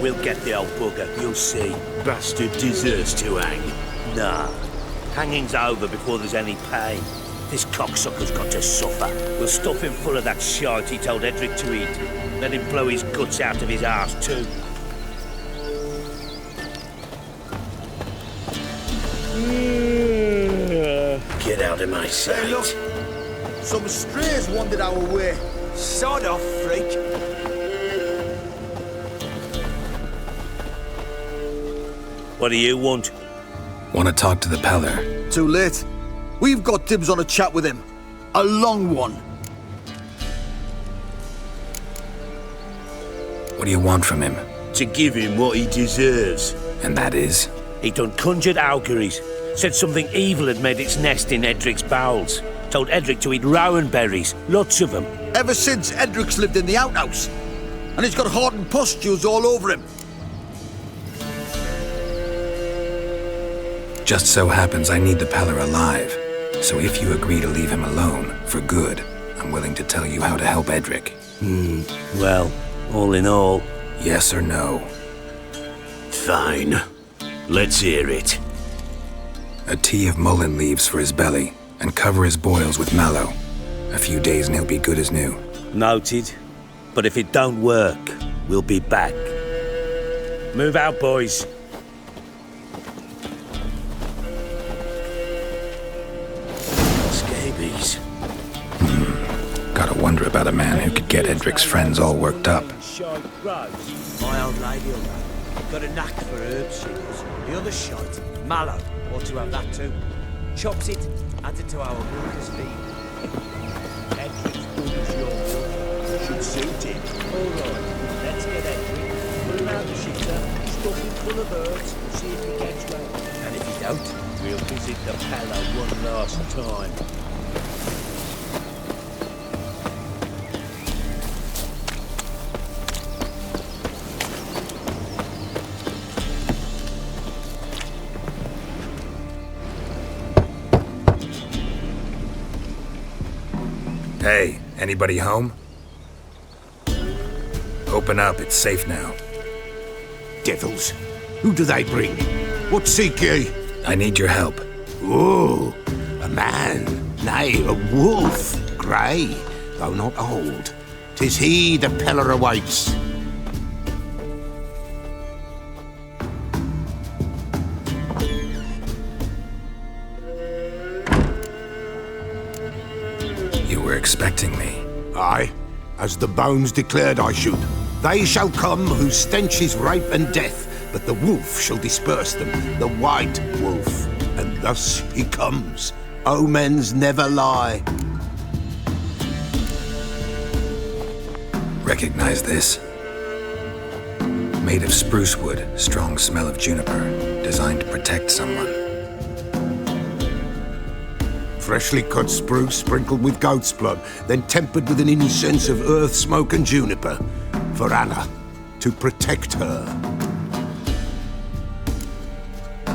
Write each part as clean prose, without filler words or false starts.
we'll get the old bugger, you'll see. Bastard deserves to hang. Nah. Hanging's over before there's any pain. This cocksucker's got to suffer. We'll stuff him full of that shite he told Edric to eat. Let him blow his guts out of his arse too. Get out of my sight. Hey, look. Some strays wandered our way. Sod off, freak. What do you want? Want to talk to the Peller? Too late. We've got dibs on a chat with him. A long one. What do you want from him? To give him what he deserves. And that is? He done conjured auguries. Said something evil had made its nest in Edric's bowels. Told Edric to eat rowan berries. Lots of them. Ever since Edric's lived in the outhouse. And he's got hardened pustules all over him. Just so happens I need the Peller alive. So if you agree to leave him alone, for good, I'm willing to tell you how to help Edric. Well, all in all... Yes or no? Fine. Let's hear it. A tea of mullein leaves for his belly, and cover his boils with mallow. A few days and he'll be good as new. Noted. But if it don't work, we'll be back. Move out, boys. Scabies. Gotta wonder about a man who could get Edric's friends all worked up. My old lady will know. Got a knack for herbs, she does. The other shite, mallow, ought to have that too. Chops it, adds it to our workers' feed. Edric's good as your wood. Should suit him. Alright, let's get Edric. Put him out the shitter, stuff him full of herbs, and see if he gets well. And if he don't, We'll visit the Peller one last time. Hey, anybody home? Open up, it's safe now. Devils. Who do they bring? What seek ye? I need your help. Oh, a man, nay, a wolf, grey, though not old. 'Tis he the Peller awaits. You were expecting me. Aye, as the bones declared I should. They shall come whose stench is rape and death, but the wolf shall disperse them, the white wolf. And thus he comes. Omens never lie. Recognize this? Made of spruce wood, strong smell of juniper, designed to protect someone. Freshly cut spruce sprinkled with goat's blood, then tempered with an incense of earth, smoke and juniper. For Anna, to protect her.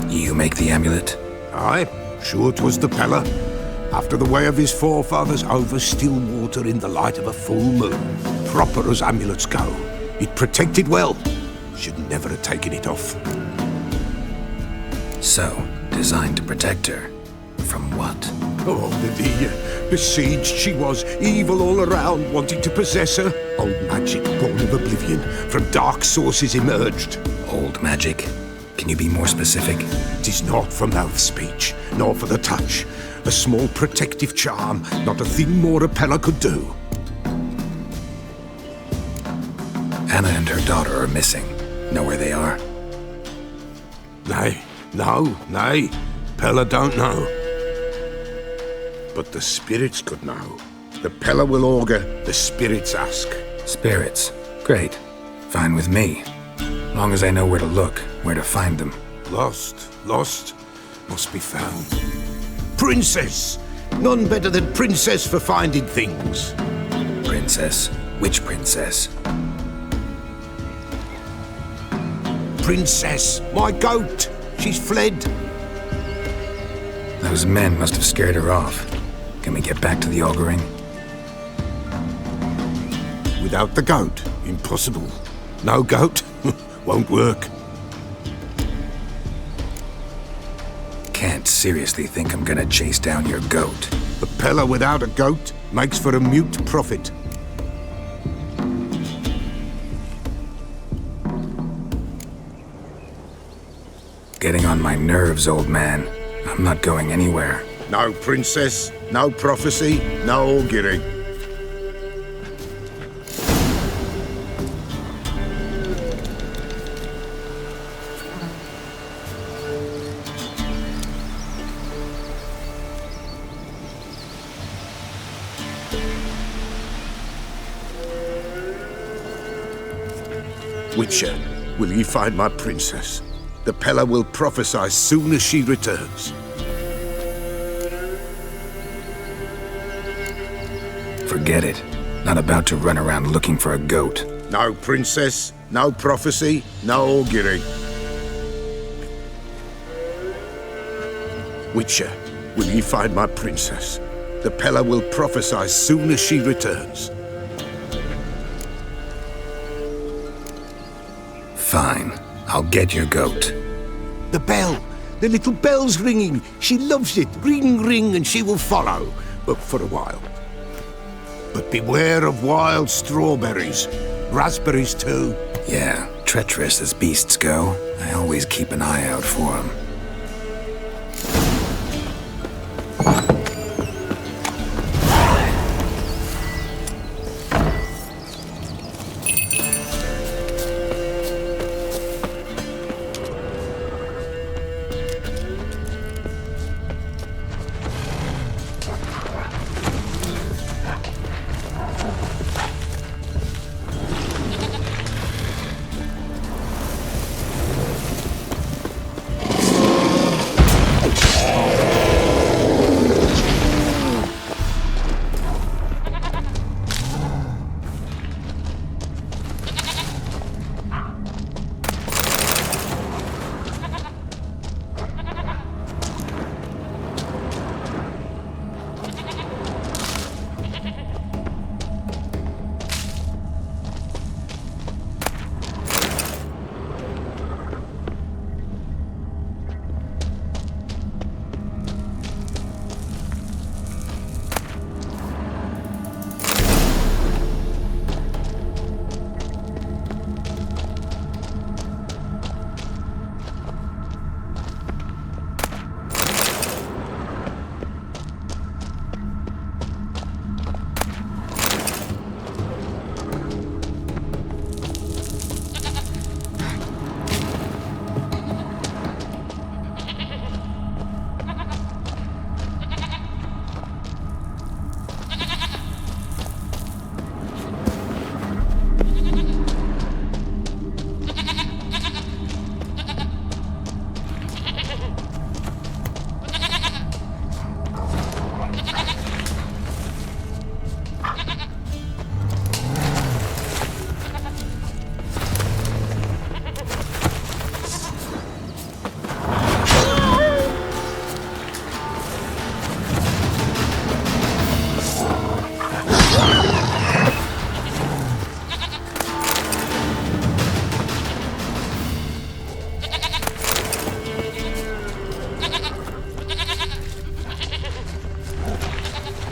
You make the amulet? Aye, sure 'twas the Peller. After the way of his forefathers, over still water in the light of a full moon. Proper as amulets go. It protected well. Should never have taken it off. So, designed to protect her. From what? Oh, the besieged she was, evil all around, wanting to possess her. Old magic born of oblivion, from dark sources emerged. Old magic? Can you be more specific? 'Tis not for mouth speech, nor for the touch. A small protective charm, not a thing more a Peller could do. Anna and her daughter are missing. Know where they are? Nay, nay. Peller don't know. But the spirits could know. The Peller will augur, the spirits ask. Spirits. Great. Fine with me. Long as I know where to look, where to find them. Lost, must be found. Princess! None better than Princess for finding things. Princess? Which princess? Princess, my goat! She's fled. Those men must have scared her off. Can we get back to the auguring? Without the goat, impossible. No goat? won't work. Can't seriously think I'm gonna chase down your goat. A Pella without a goat makes for a mute prophet. Getting on my nerves, old man. I'm not going anywhere. No princess, no prophecy, no augury. Witcher, will ye find my princess? The Pella will prophesy soon as she returns. Forget it. Not about to run around looking for a goat. No princess, no prophecy, no augury. Witcher, will ye find my princess? The Pella will prophesy soon as she returns. Fine. I'll get your goat. The bell! The little bell's ringing! She loves it! Ring, ring, and she will follow. But for a while. But beware of wild strawberries. Raspberries too. Yeah, treacherous as beasts go. I always keep an eye out for them.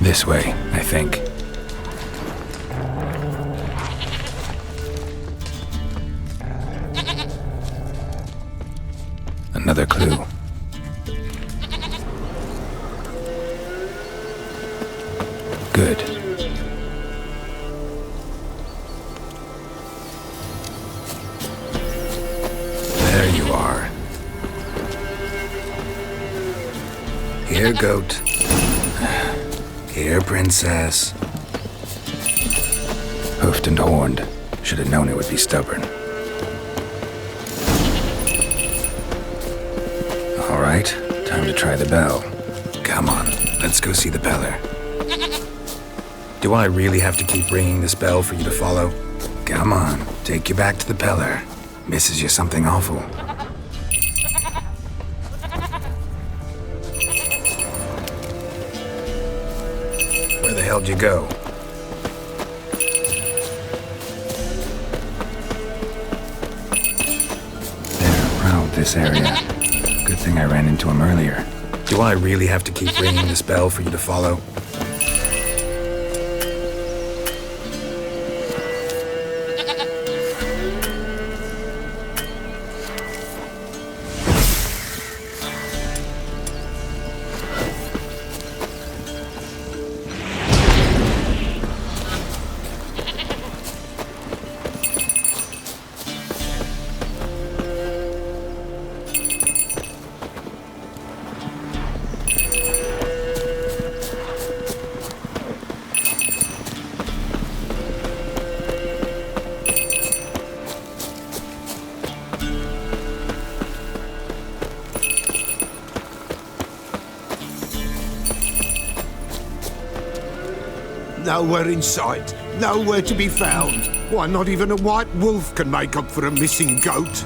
This way, I think. Another clue. Good. There you are. Here, goat. Here, princess. Hoofed and horned. Should have known it would be stubborn. All right, time to try the bell. Come on, let's go see the Peller. Do I really have to keep ringing this bell for you to follow? Come on, take you back to the Peller. Misses you something awful. Where the hell'd you go? this area. Good thing I ran into him earlier. Do I really have to keep ringing this bell for you to follow? Nowhere in sight, nowhere to be found. Why, not even a white wolf can make up for a missing goat.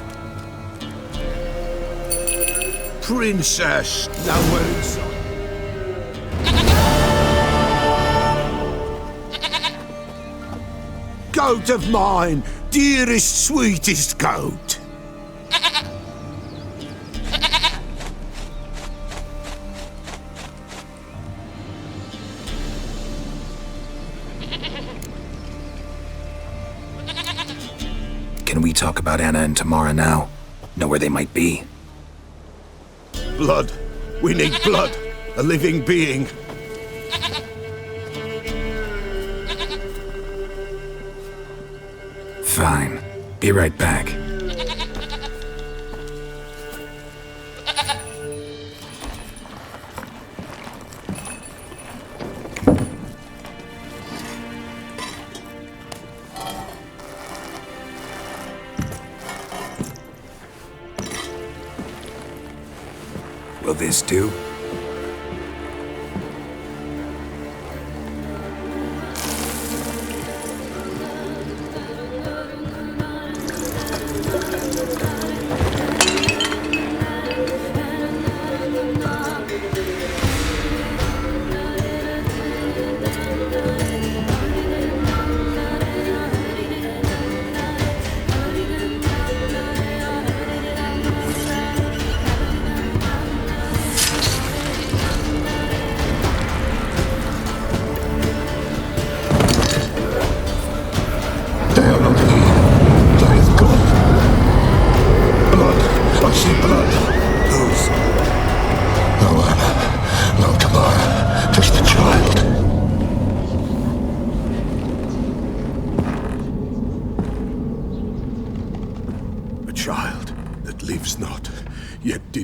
Princess, nowhere in sight. Goat of mine, dearest, sweetest goat. Can we talk about Anna and Tamara now? Know where they might be? Blood. We need blood. A living being. Fine. Be right back. Will this do?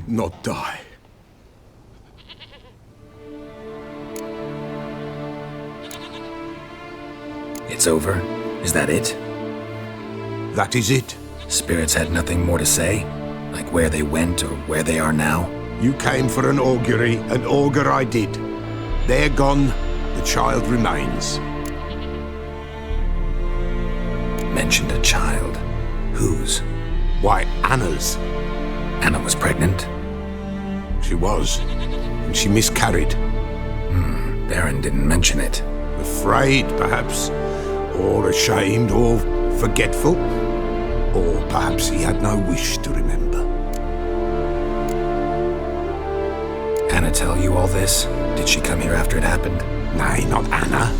Not die. It's over? Is that it? That is it. Spirits had nothing more to say? Like where they went or where they are now? You came for an augury, an augur I did. They're gone, the child remains. Mentioned a child. Whose? Why, Anna's. Anna was pregnant? She was, and she miscarried. Baron didn't mention it. Afraid, perhaps, or ashamed, or forgetful. Or perhaps he had no wish to remember. Anna tell you all this? Did she come here after it happened? Nay, not Anna.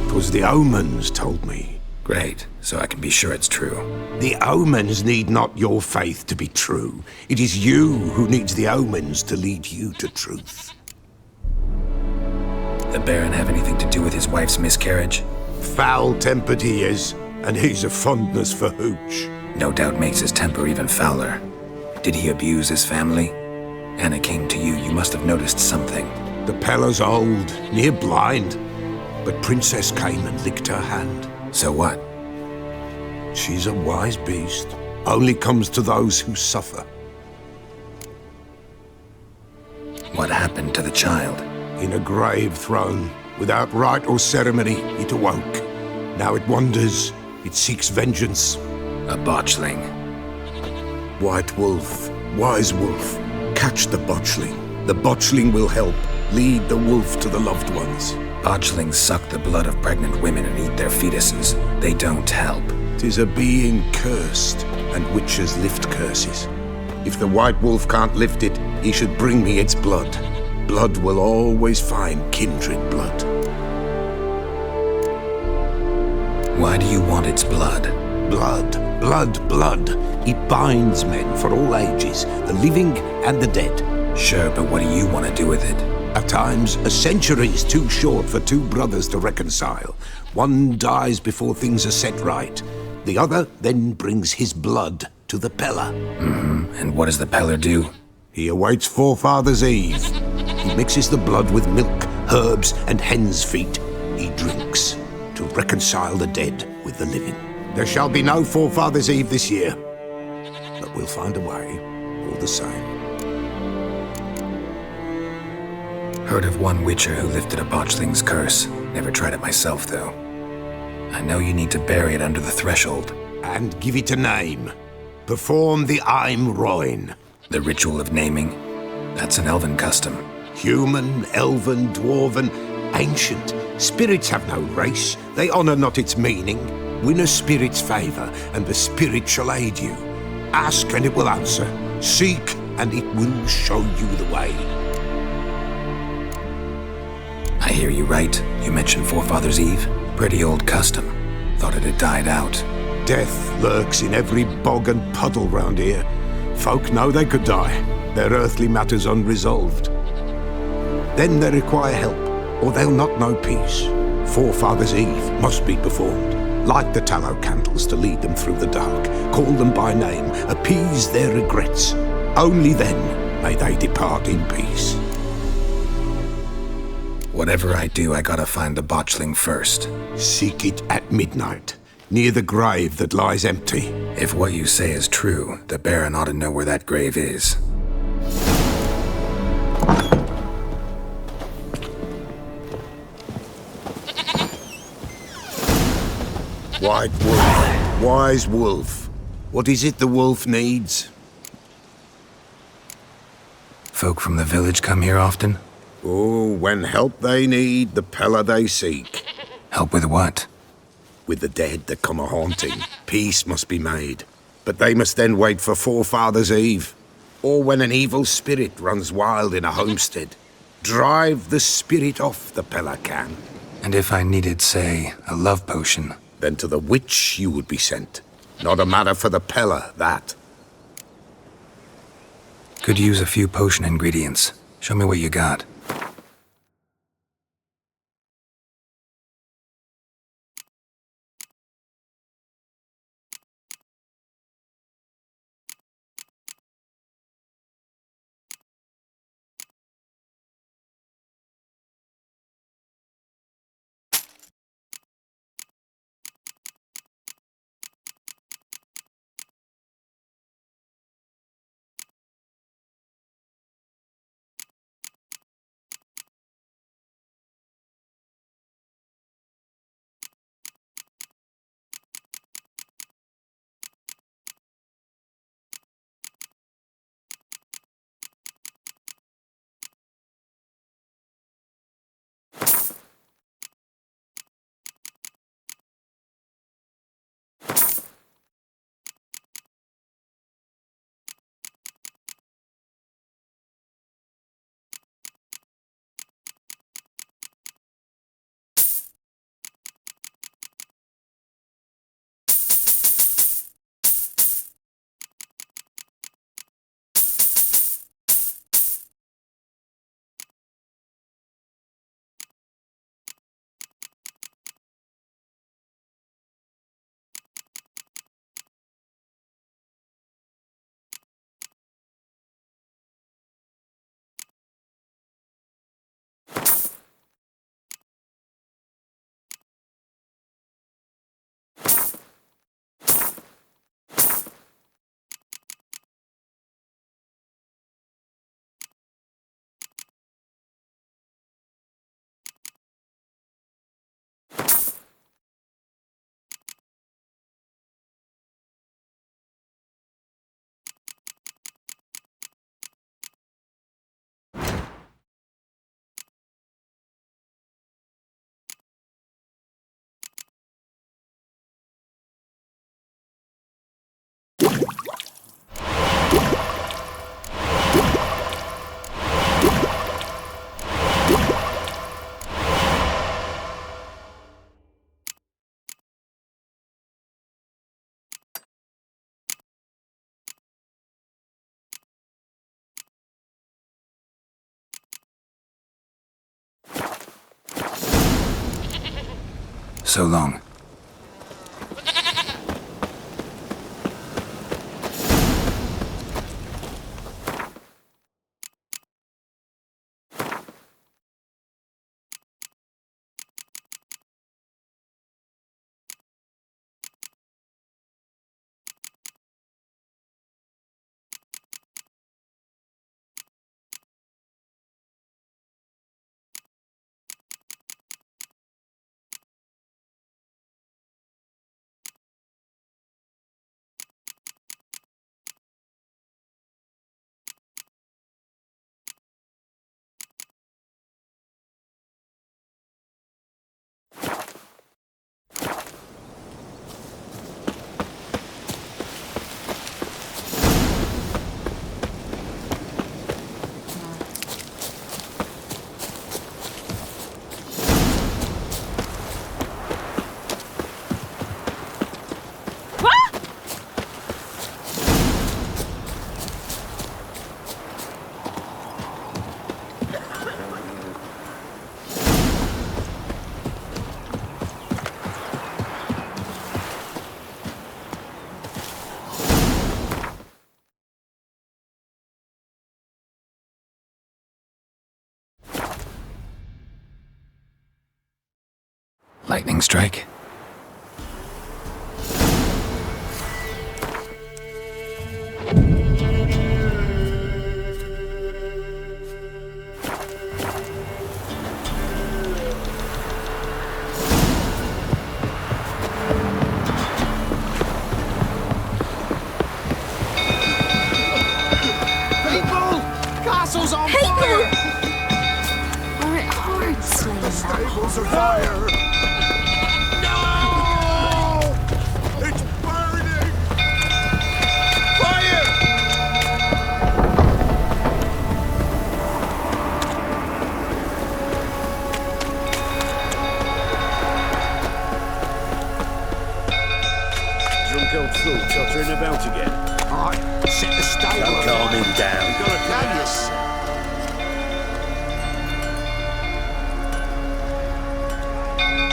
'Twas the omens told me. Great, so I can be sure it's true. The omens need not your faith to be true. It is you who needs the omens to lead you to truth. The Baron have anything to do with his wife's miscarriage? Foul-tempered he is, and he's a fondness for hooch. No doubt makes his temper even fouler. Did he abuse his family? Anna came to you, you must have noticed something. The Pella's old, near blind, but Princess came and licked her hand. So what? She's a wise beast. Only comes to those who suffer. What happened to the child? In a grave thrown, without rite or ceremony, it awoke. Now it wanders, it seeks vengeance. A botchling. White wolf, wise wolf, catch the botchling. The botchling will help, lead the wolf to the loved ones. Botchlings suck the blood of pregnant women and eat their fetuses. They don't help. 'Tis a being cursed, and witches lift curses. If the White Wolf can't lift it, he should bring me its blood. Blood will always find kindred blood. Why do you want its blood? Blood, blood, blood. It binds men for all ages, the living and the dead. Sure, but what do you want to do with it? At times, a century is too short for two brothers to reconcile. One dies before things are set right. The other then brings his blood to the Pellar. And what does the Pellar do? He awaits Forefathers' Eve. He mixes the blood with milk, herbs, and hen's feet. He drinks to reconcile the dead with the living. There shall be no Forefathers' Eve this year, but we'll find a way, all the same. Heard of one witcher who lifted a botchling's curse. Never tried it myself, though. I know you need to bury it under the threshold. And give it a name. Perform the Aim Roin. The ritual of naming. That's an elven custom. Human, elven, dwarven, ancient. Spirits have no race. They honour not its meaning. Win a spirit's favour, and the spirit shall aid you. Ask, and it will answer. Seek, and it will show you the way. I hear you right. You mentioned Forefathers' Eve. Pretty old custom. Thought it had died out. Death lurks in every bog and puddle round here. Folk know they could die, their earthly matters unresolved. Then they require help, or they'll not know peace. Forefathers' Eve must be performed. Light the tallow candles to lead them through the dark. Call them by name, appease their regrets. Only then may they depart in peace. Whatever I do, I gotta find the botchling first. Seek it at midnight, near the grave that lies empty. If what you say is true, the Baron ought to know where that grave is. White Wolf, wise wolf. What is it the wolf needs? Folk from the village come here often? Oh, when help they need, the Pellar they seek. Help with what? With the dead that come a-haunting, peace must be made. But they must then wait for Forefathers' Eve, or when an evil spirit runs wild in a homestead. Drive the spirit off, the Pellar can. And if I needed, say, a love potion? Then to the witch you would be sent. Not a matter for the Pellar, that. Could use a few potion ingredients. Show me what you got. so long. Lightning strike? Castle's on fire! Are it hard slaying that? Stables are fire! No! It's burning! Fire! Drunk old fool tottering about again. Alright, set the stable. Don't calm him down. Got a canvas.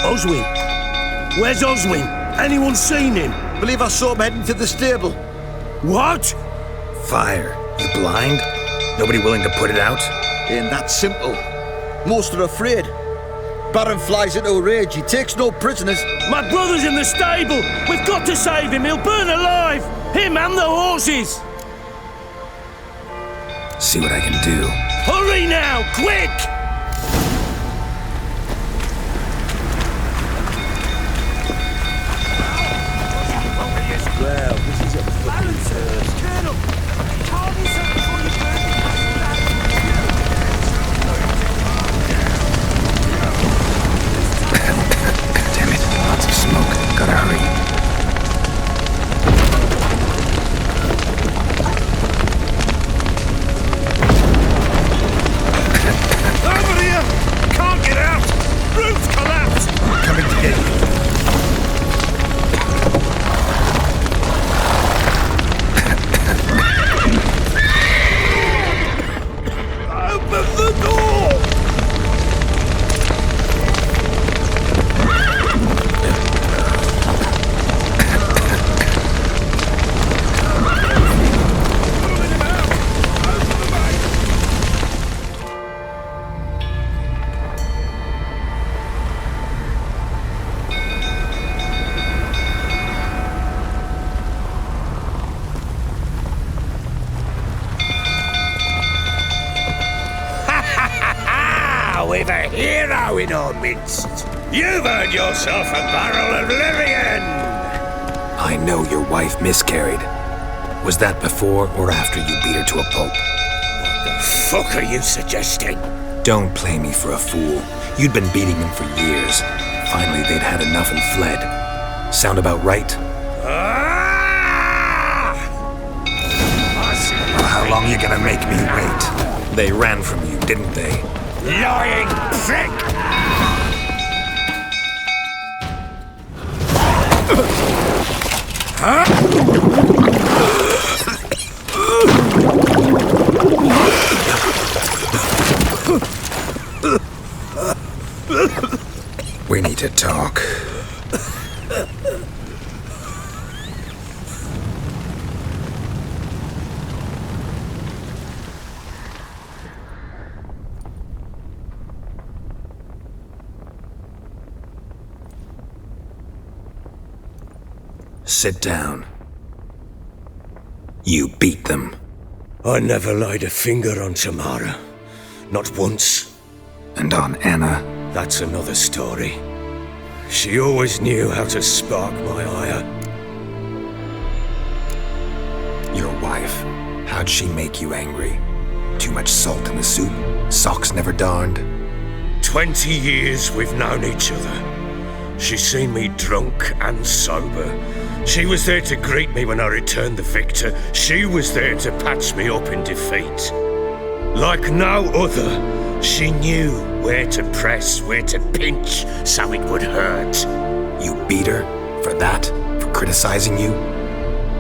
Oswin! Where's Oswin? Anyone seen him? Believe I saw him heading to the stable. What? Fire. You blind? Nobody willing to put it out? Ain't that simple. Most are afraid. Baron flies into a rage. He takes no prisoners. My brother's in the stable! We've got to save him! He'll burn alive! Him and the horses! See what I can do. Hurry now! Quick! Well, this is a fucking thirst. Colonel! Call me something before you burn the castle Damn it. Lots of smoke. Gotta hurry. Over here! Can't get out! Roof collapsed! Coming to get you. Open the door! We've a hero in our midst. You've earned yourself a barrel of Lyrian. I know your wife miscarried. Was that before or after you beat her to a pulp? What the fuck are you suggesting? Don't play me for a fool. You'd been beating them for years. Finally, they'd had enough and fled. Sound about right? Ah! Well, how long you gonna make me wait? They ran from you, didn't they? Lying prick! We need to talk. Sit down. You beat them. I never laid a finger on Tamara. Not once. And on Anna? That's another story. She always knew how to spark my ire. Your wife. How'd she make you angry? Too much salt in the soup? Socks never darned? 20 years we've known each other. She's seen me drunk and sober. She was there to greet me when I returned the victor. She was there to patch me up in defeat. Like no other, she knew where to press, where to pinch, so it would hurt. You beat her? For that? For criticizing you?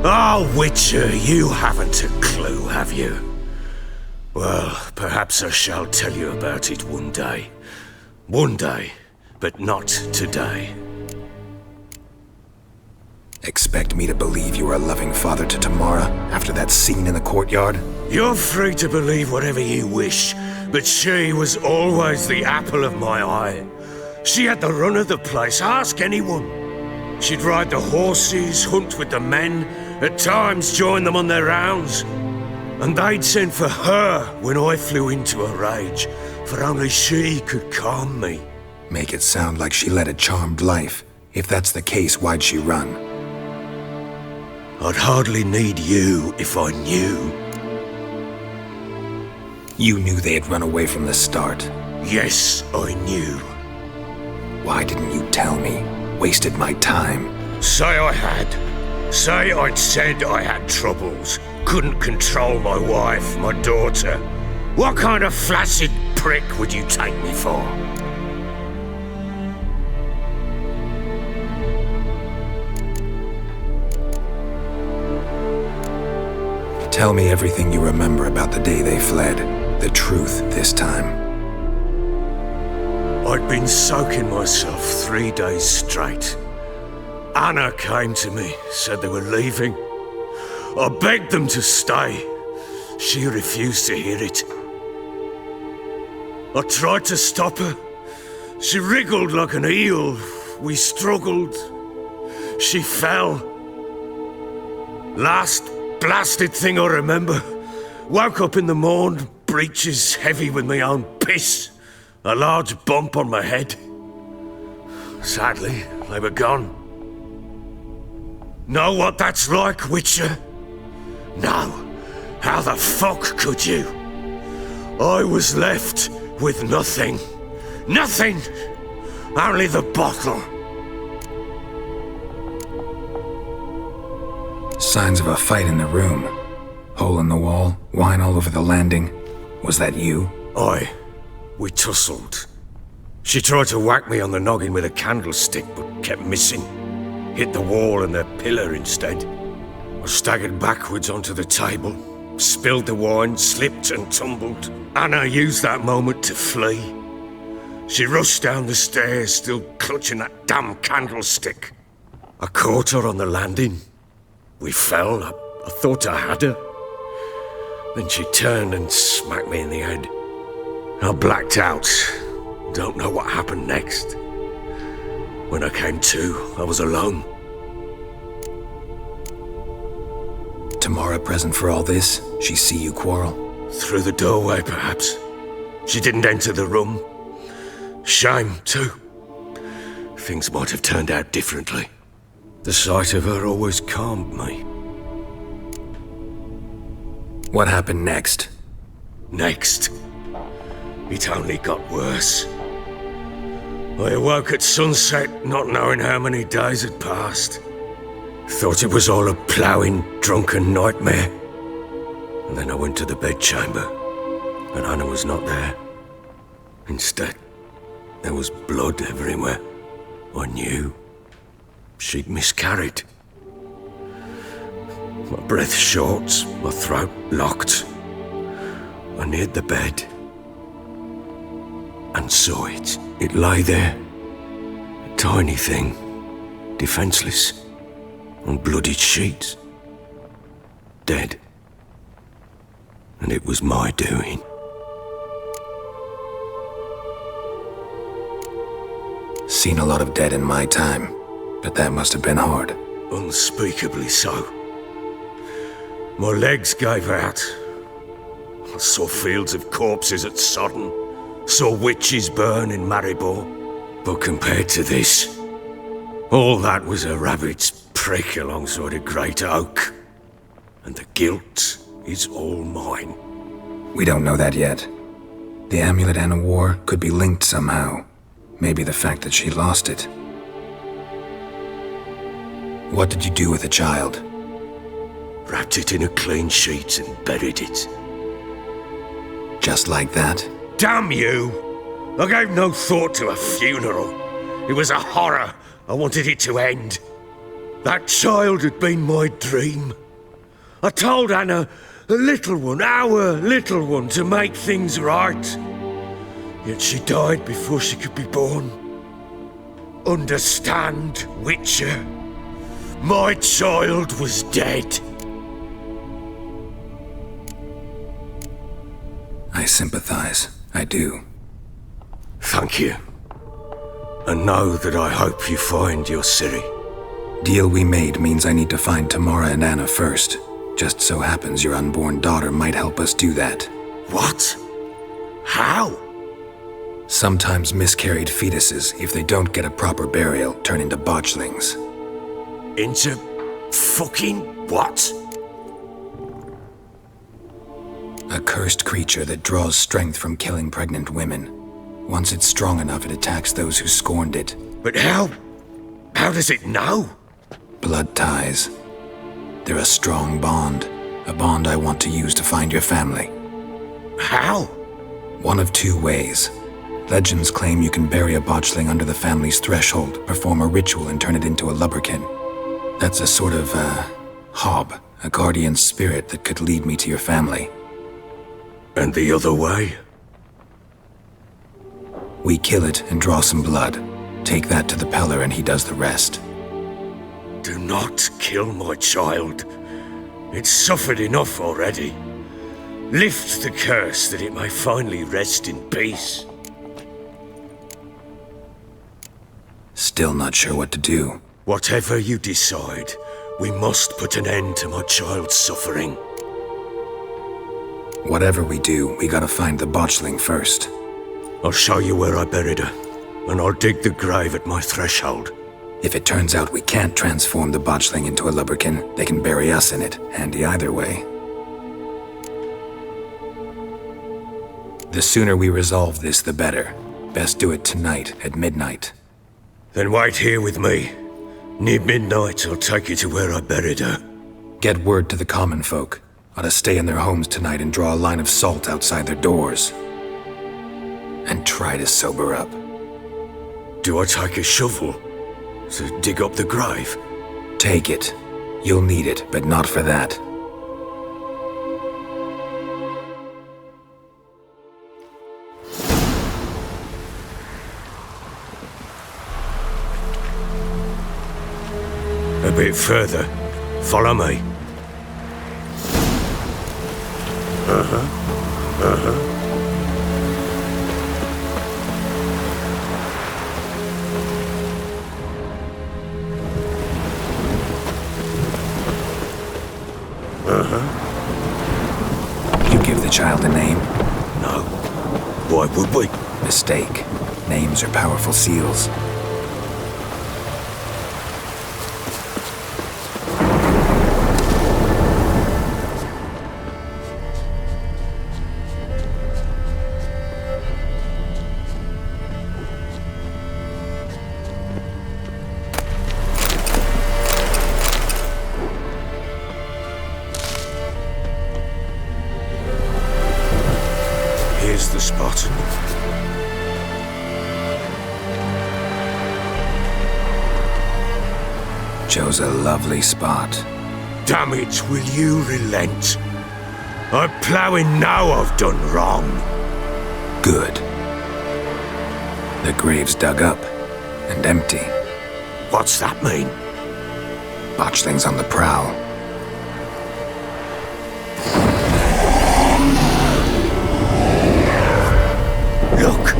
Oh, Witcher, you haven't a clue, have you? Well, perhaps I shall tell you about it one day. One day, but not today. Expect me to believe you were a loving father to Tamara after that scene in the courtyard? You're free to believe whatever you wish, but she was always the apple of my eye. She had the run of the place, ask anyone. She'd ride the horses, hunt with the men, at times join them on their rounds. And they'd send for her when I flew into a rage, for only she could calm me. Make it sound like she led a charmed life. If that's the case, why'd she run? I'd hardly need you if I knew. You knew they had run away from the start. Yes, I knew. Why didn't you tell me? Wasted my time. Say I had. Say I'd said I had troubles. Couldn't control my wife, my daughter. What kind of flaccid prick would you take me for? Tell me everything you remember about the day they fled. The truth this time. I'd been soaking myself 3 days straight. Anna came to me, said they were leaving. I begged them to stay. She refused to hear it. I tried to stop her. She wriggled like an eel. We struggled. She fell. Last blasted thing I remember. Woke up in the morn, breeches heavy with my own piss. A large bump on my head. Sadly, they were gone. Know what that's like, Witcher? No. How the fuck could you? I was left with nothing. Nothing! Only the bottle. Signs of a fight in the room. Hole in the wall, wine all over the landing. Was that you? We tussled. She tried to whack me on the noggin with a candlestick, but kept missing. Hit the wall and the pillar instead. I staggered backwards onto the table, spilled the wine, slipped and tumbled. Anna used that moment to flee. She rushed down the stairs, still clutching that damn candlestick. I caught her on the landing. We fell. I thought I had her. Then she turned and smacked me in the head. I blacked out. Don't know what happened next. When I came to, I was alone. Tamara present for all this? She see you quarrel? Through the doorway, perhaps. She didn't enter the room. Shame, too. Things might have turned out differently. The sight of her always calmed me. What happened next? Next? It only got worse. I awoke at sunset, not knowing how many days had passed. Thought it was all a ploughing, drunken nightmare. And then I went to the bedchamber, and Anna was not there. Instead, there was blood everywhere. I knew. She'd miscarried. My breath short, my throat locked. I neared the bed and saw it. It lay there, a tiny thing, defenseless, on bloodied sheets, dead. And it was my doing. Seen a lot of dead in my time, but that must have been hard. Unspeakably so. My legs gave out. I saw fields of corpses at Sodden, saw witches burn in Maribor. But compared to this, all that was a rabbit's prick alongside a great oak. And the guilt is all mine. We don't know that yet. The amulet Anna wore could be linked somehow. Maybe the fact that she lost it. What did you do with the child? Wrapped it in a clean sheet and buried it. Just like that? Damn you! I gave no thought to a funeral. It was a horror. I wanted it to end. That child had been my dream. I told Anna, the little one, our little one, to make things right. Yet she died before she could be born. Understand, Witcher? My child was dead. I sympathize. I do. Thank you. And know that I hope you find your Ciri. Deal we made means I need to find Tamara and Anna first. Just so happens your unborn daughter might help us do that. What? How? Sometimes miscarried fetuses, if they don't get a proper burial, turn into botchlings. Into fucking what? A cursed creature that draws strength from killing pregnant women. Once it's strong enough, it attacks those who scorned it. But how? How does it know? Blood ties. They're a strong bond. A bond I want to use to find your family. How? One of two ways. Legends claim you can bury a botchling under the family's threshold, perform a ritual, and turn it into a lubberkin. That's a sort of, hob, a guardian spirit that could lead me to your family. And the other way? We kill it and draw some blood. Take that to the Peller and he does the rest. Do not kill my child. It's suffered enough already. Lift the curse that it may finally rest in peace. Still not sure what to do. Whatever you decide, we must put an end to my child's suffering. Whatever we do, we gotta find the botchling first. I'll show you where I buried her, and I'll dig the grave at my threshold. If it turns out we can't transform the botchling into a lubberkin, they can bury us in it. Handy either way. The sooner we resolve this, the better. Best do it tonight, at midnight. Then wait here with me. Near midnight, I'll take you to where I buried her. Get word to the common folk. Ought to stay in their homes tonight and draw a line of salt outside their doors. And try to sober up. Do I take a shovel to dig up the grave? Take it. You'll need it, but not for that. A bit further. Follow me. You give the child a name? No. Why would we? Mistake. Names are powerful seals. Here's the spot. Chose a lovely spot. Damn it, will you relent? I'm ploughing now I've done wrong. Good. The grave's dug up and empty. What's that mean? Botchling's on the prowl. Look!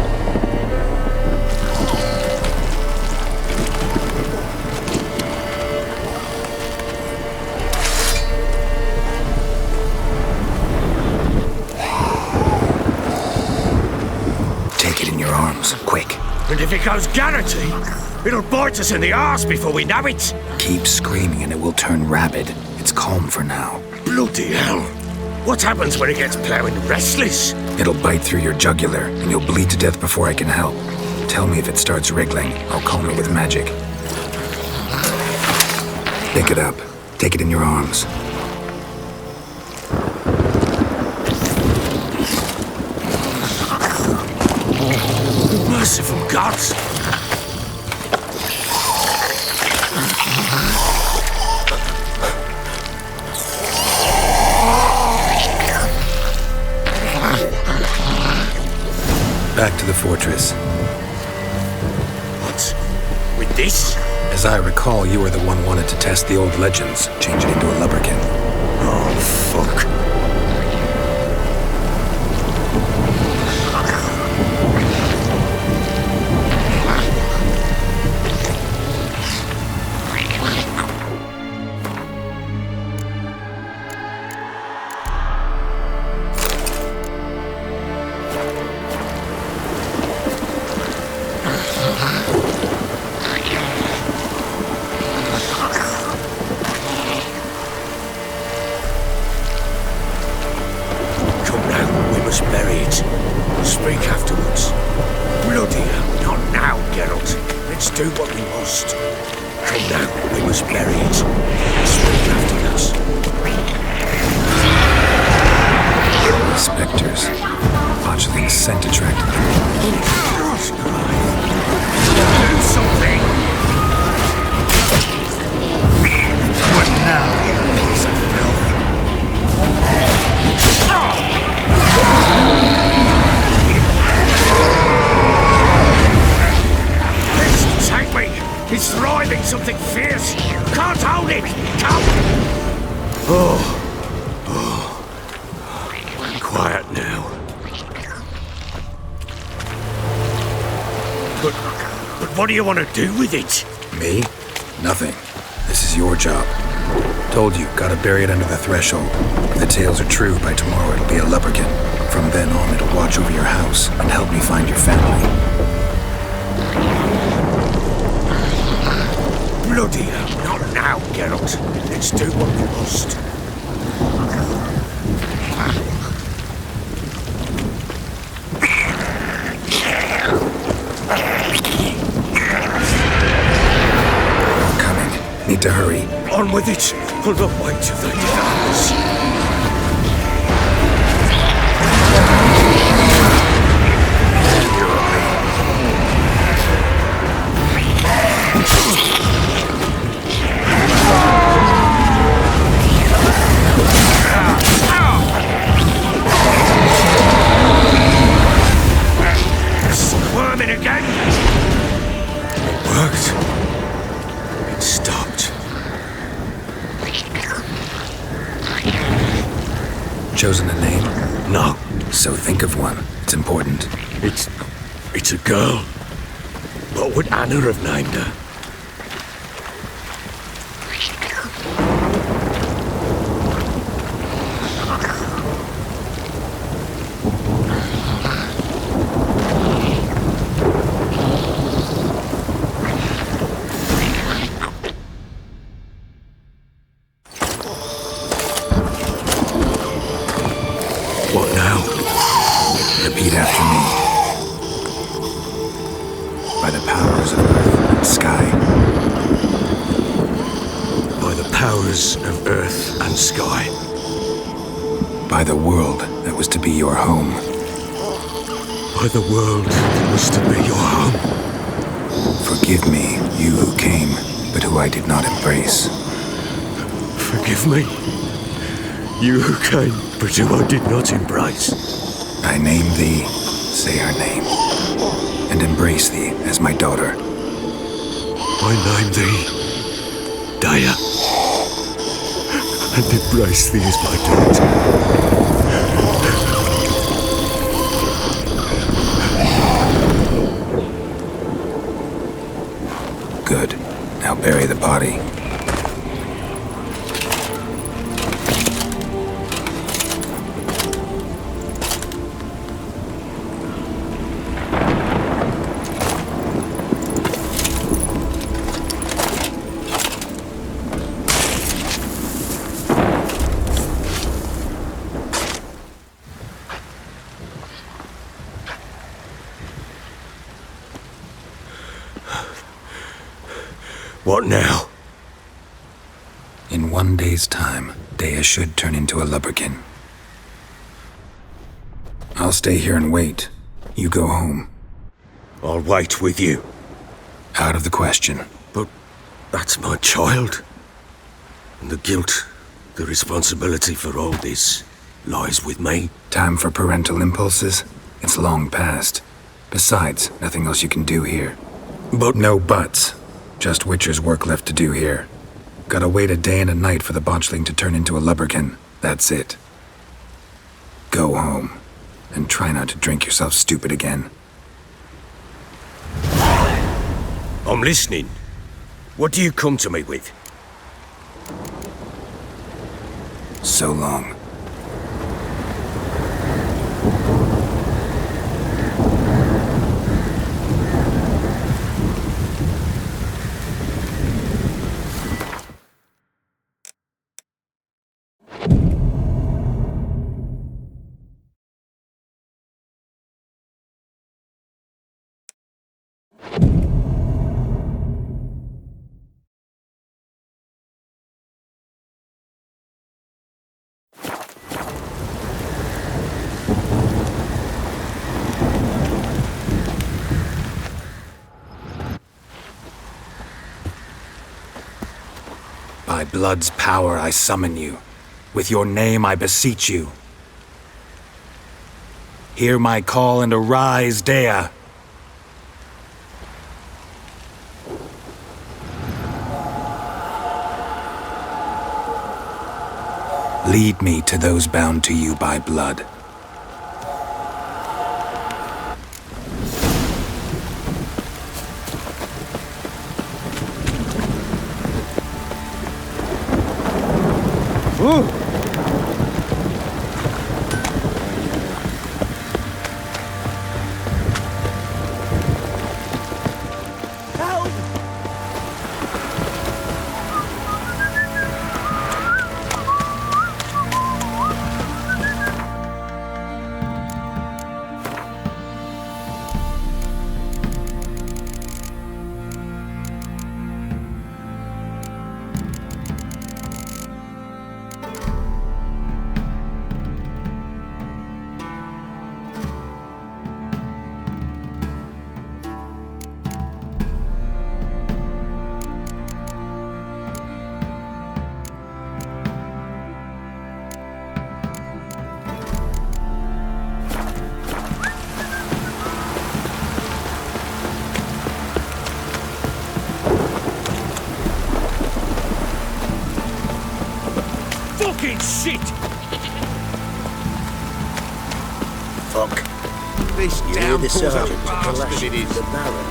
in your arms, quick. And if it goes Garrity, it'll bite us in the arse before we know it. Keep screaming and it will turn rabid. It's calm for now. Bloody hell. What happens when it gets plowing restless? It'll bite through your jugular, and you'll bleed to death before I can help. Tell me if it starts wriggling. I'll calm it with magic. Pick it up. Take it in your arms. Merciful gods! Back to the fortress. What? With this? As I recall, you were the one wanted to test the old legends, change it into a lubberkin. Oh, fuck. Bury it. Speak afterwards. Bloody hell, not now, Geralt. Let's do what we must. Come now, we must bury it. Speak afterwards. Spectres. Botulin's scent attracted them. Christ, do something! What now, you piece of filth? Take me! It's thriving something fierce! Can't hold it! Come! Oh. Quiet now. But what do you want to do with it? Me? Nothing. This is your job. Told you, gotta bury it under the threshold. If the tales are true, by tomorrow it'll be a lubberkin. From then on, it'll watch over your house and help me find your family. Bloody hell, not now, Geralt. Let's do what we must. Coming. Need to hurry. On with it. I'll not wait till they devour us. Squirming again. It worked. It stopped. Chosen a name? No, So think of one. It's important. it's a girl. What would Anna have named her? What now? Repeat after me. By the powers of earth and sky. By the powers of earth and sky. By the world that was to be your home. By the world that was to be your home. Forgive me, you who came, but who I did not embrace. Forgive me. You who came, but who I did not embrace. I name thee, say her name, and embrace thee as my daughter. I name thee Daya, and embrace thee as my daughter. Good. Now bury the body. What now? In 1 day's time, Dea should turn into a lubberkin. I'll stay here and wait. You go home. I'll wait with you. Out of the question. But that's my child. And the guilt, the responsibility for all this lies with me. Time for parental impulses? It's long past. Besides, nothing else you can do here. But No buts. Just Witcher's work left to do here. Gotta wait a day and a night for the botchling to turn into a lubberkin. That's it. Go home. And try not to drink yourself stupid again. I'm listening. What do you come to me with? So long. By blood's power I summon you. With your name I beseech you. Hear my call and arise, Dea. Lead me to those bound to you by blood. Fucking shit! Fuck. This You hear damn the sergeant poor at the bastard lash it of is. the barrel.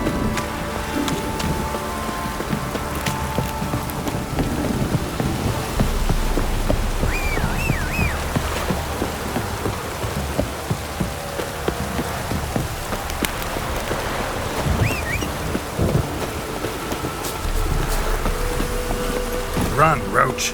Run, Roach.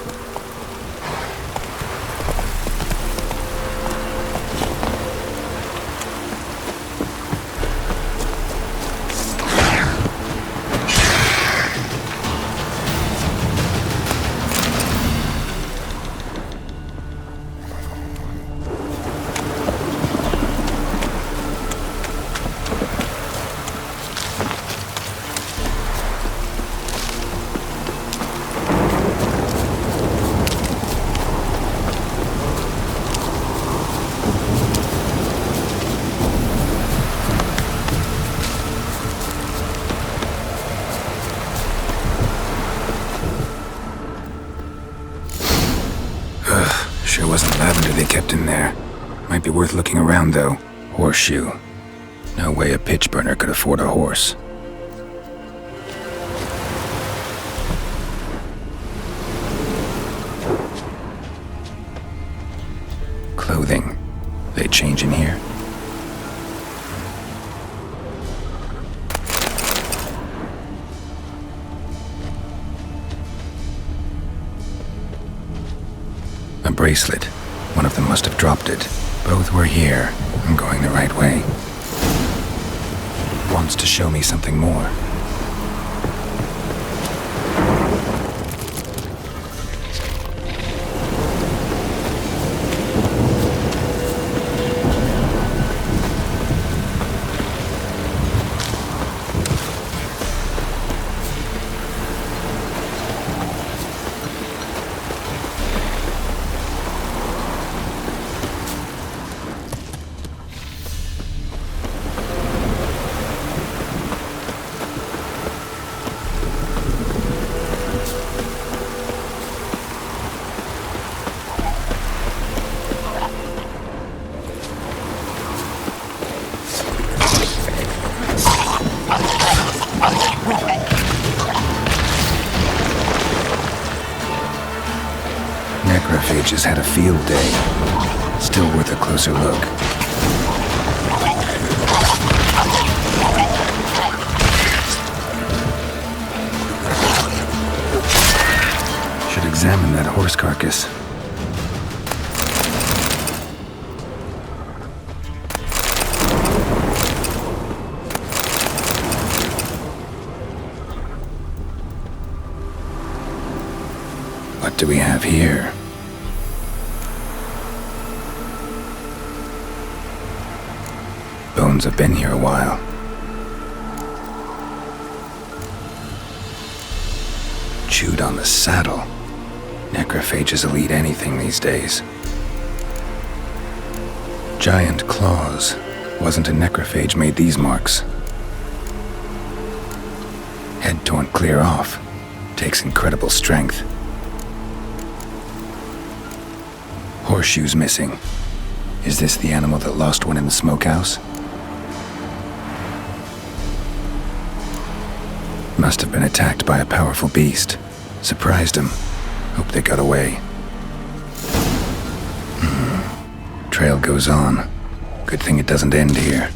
Sure wasn't lavender they kept in there. Might be worth looking around, though. Horseshoe. No way a pitch burner could afford a horse. Clothing. They change in here? A bracelet. One of them must have dropped it. Both were here. I'm going the right way. Wants to show me something more. Necrophages had a field day. Still worth a closer look. Should examine that horse carcass. What do we have here? Bones have been here a while. Chewed on the saddle. Necrophages will eat anything these days. Giant claws. Wasn't a necrophage made these marks. Head torn clear off. Takes incredible strength. Horseshoes missing. Is this the animal that lost one in the smokehouse? Must have been attacked by a powerful beast. Surprised him. Hope they got away. Trail goes on. Good thing it doesn't end here.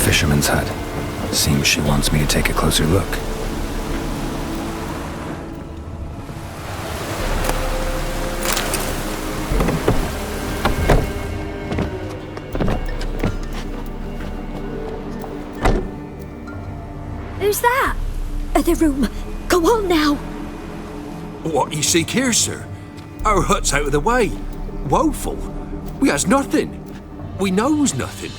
Fisherman's hut. Seems she wants me to take a closer look. Who's that? The room. Go on now. What you seek here, sir? Our hut's out of the way. Woeful. We has nothing. We knows nothing.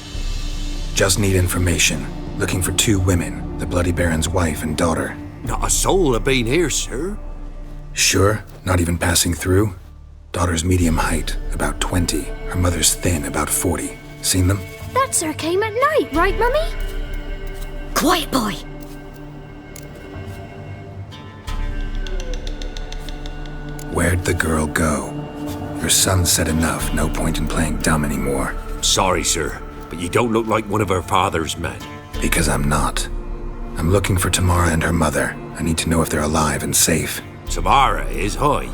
Just need information. Looking for 2 women, the Bloody Baron's wife and daughter. Not a soul have been here, sir. Sure? Not even passing through? Daughter's medium height, about 20. Her mother's thin, about 40. Seen them? That sir came at night, right, Mummy? Quiet, boy. Where'd the girl go? Your son said enough, no point in playing dumb anymore. Sorry, sir, but you don't look like one of her father's men. Because I'm not. I'm looking for Tamara and her mother. I need to know if they're alive and safe. Tamara is, aye.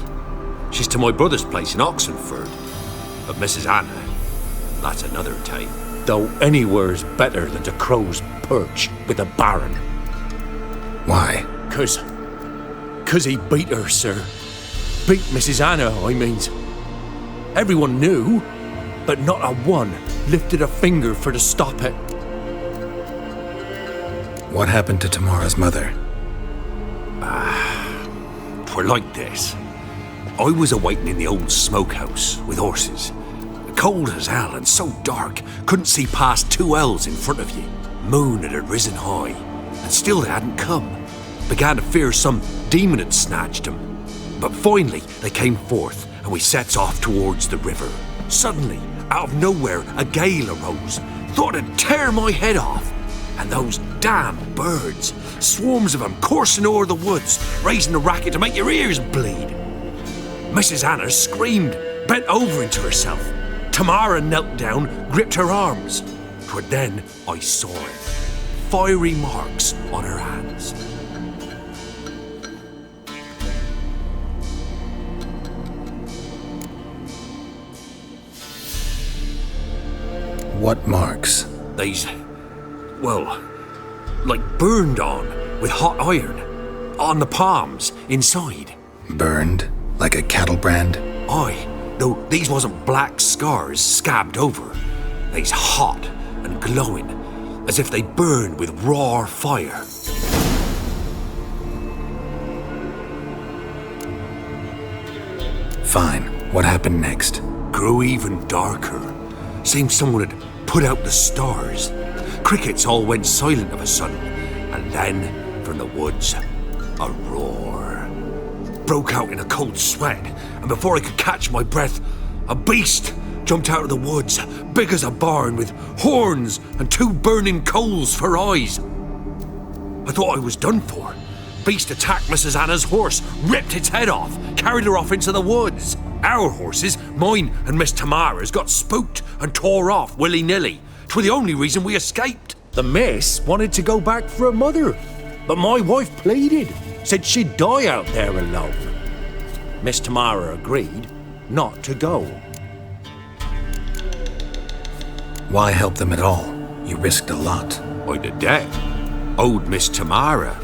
She's to my brother's place in Oxenford. But Mrs. Anna, that's another tale. Though anywhere's better than to Crow's Perch with the Baron. Why? 'Cause he beat her, sir. Beat Mrs. Anna, I means. Everyone knew, but not a one lifted a finger for to stop it. What happened to Tamara's mother? 'Twere like this. I was awaiting in the old smokehouse with horses. Cold as hell and so dark, couldn't see past 2 ells in front of you. Moon had risen high, and still they hadn't come. Began to fear some demon had snatched them. But finally, they came forth, and we sets off towards the river. Suddenly, out of nowhere, a gale arose. Thought it'd tear my head off. And those damn birds, swarms of them coursing o'er the woods, raising a racket to make your ears bleed. Mrs. Anna screamed, bent over into herself. Tamara knelt down, gripped her arms. 'Twere then I saw it. Fiery marks on her hands. What marks? They's, well, like burned on with hot iron. On the palms, inside. Burned? Like a cattle brand? Aye, though these wasn't black scars scabbed over. They's hot and glowing, as if they burned with raw fire. Fine. What happened next? Grew even darker. Seemed someone had put out the stars. Crickets all went silent of a sudden, and then, from the woods, a roar. Broke out in a cold sweat, and before I could catch my breath, a beast jumped out of the woods, big as a barn, with horns and 2 burning coals for eyes. I thought I was done for. Beast attacked Mrs. Anna's horse, ripped its head off, carried her off into the woods. Our horses, mine and Miss Tamara's, got spooked and tore off willy-nilly. 'Twere the only reason we escaped. The miss wanted to go back for her mother, but my wife pleaded, said she'd die out there alone. Miss Tamara agreed not to go. Why help them at all? You risked a lot. I'd a debt. Owed Miss Tamara.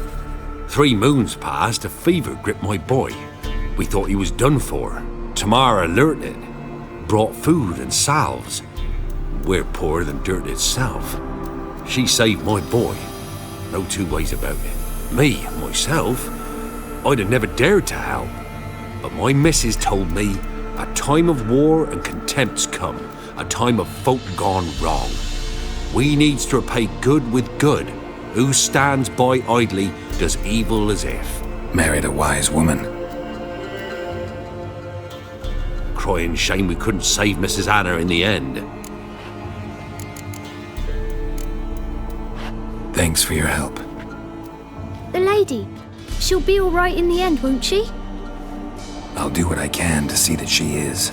3 moons passed, a fever gripped my boy. We thought he was done for. Tamara learnt it. Brought food and salves. We're poorer than dirt itself. She saved my boy. No 2 ways about it. Me, myself, I'd have never dared to help. But my missus told me a time of war and contempt's come. A time of folk gone wrong. We needs to repay good with good. Who stands by idly does evil as if. Married a wise woman. Crying shame we couldn't save Mrs. Anna in the end. Thanks for your help. The lady. She'll be all right in the end, won't she? I'll do what I can to see that she is.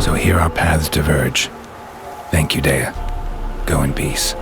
So here our paths diverge. Thank you, Dea. Go in peace.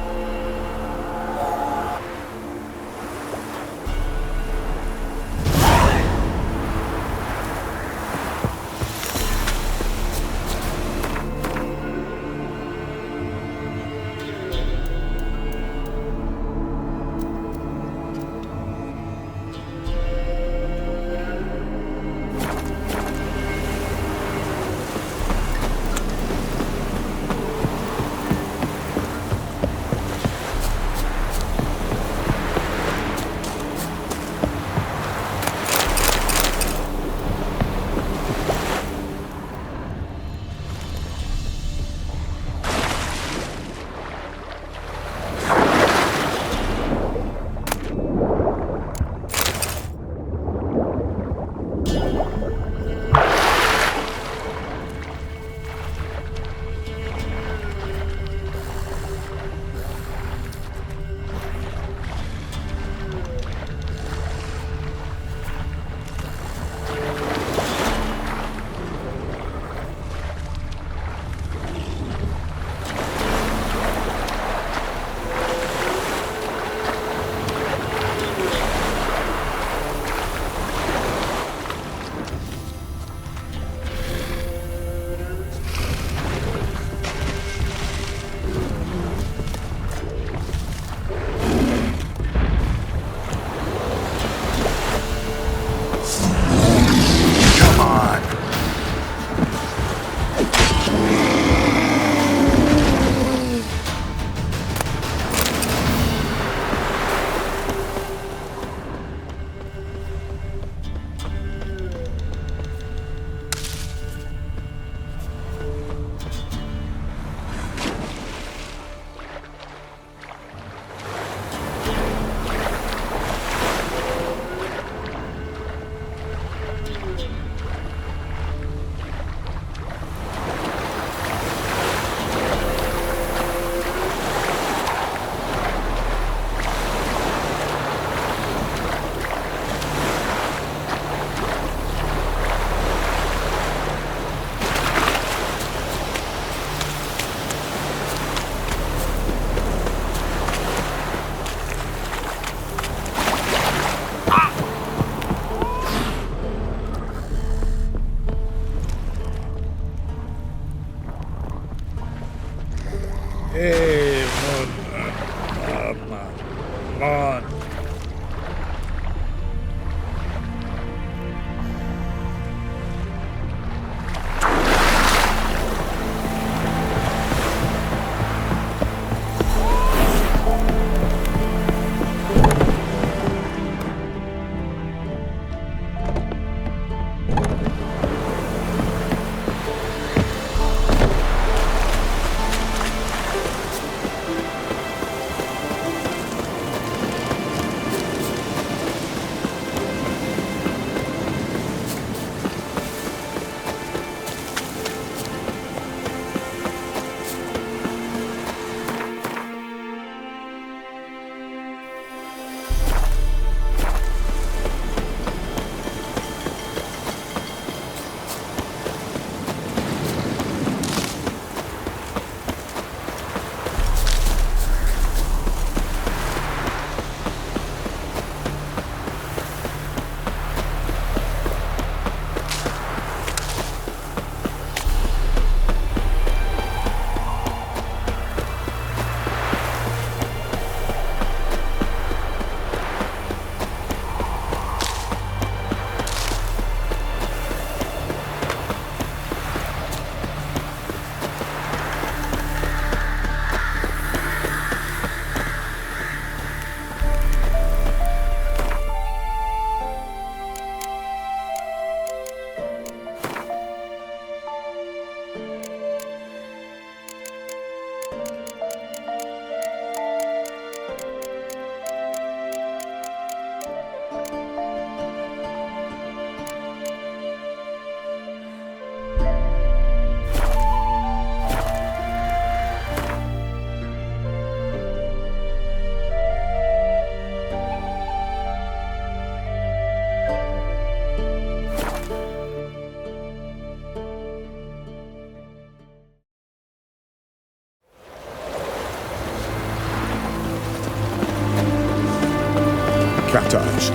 cat eyes.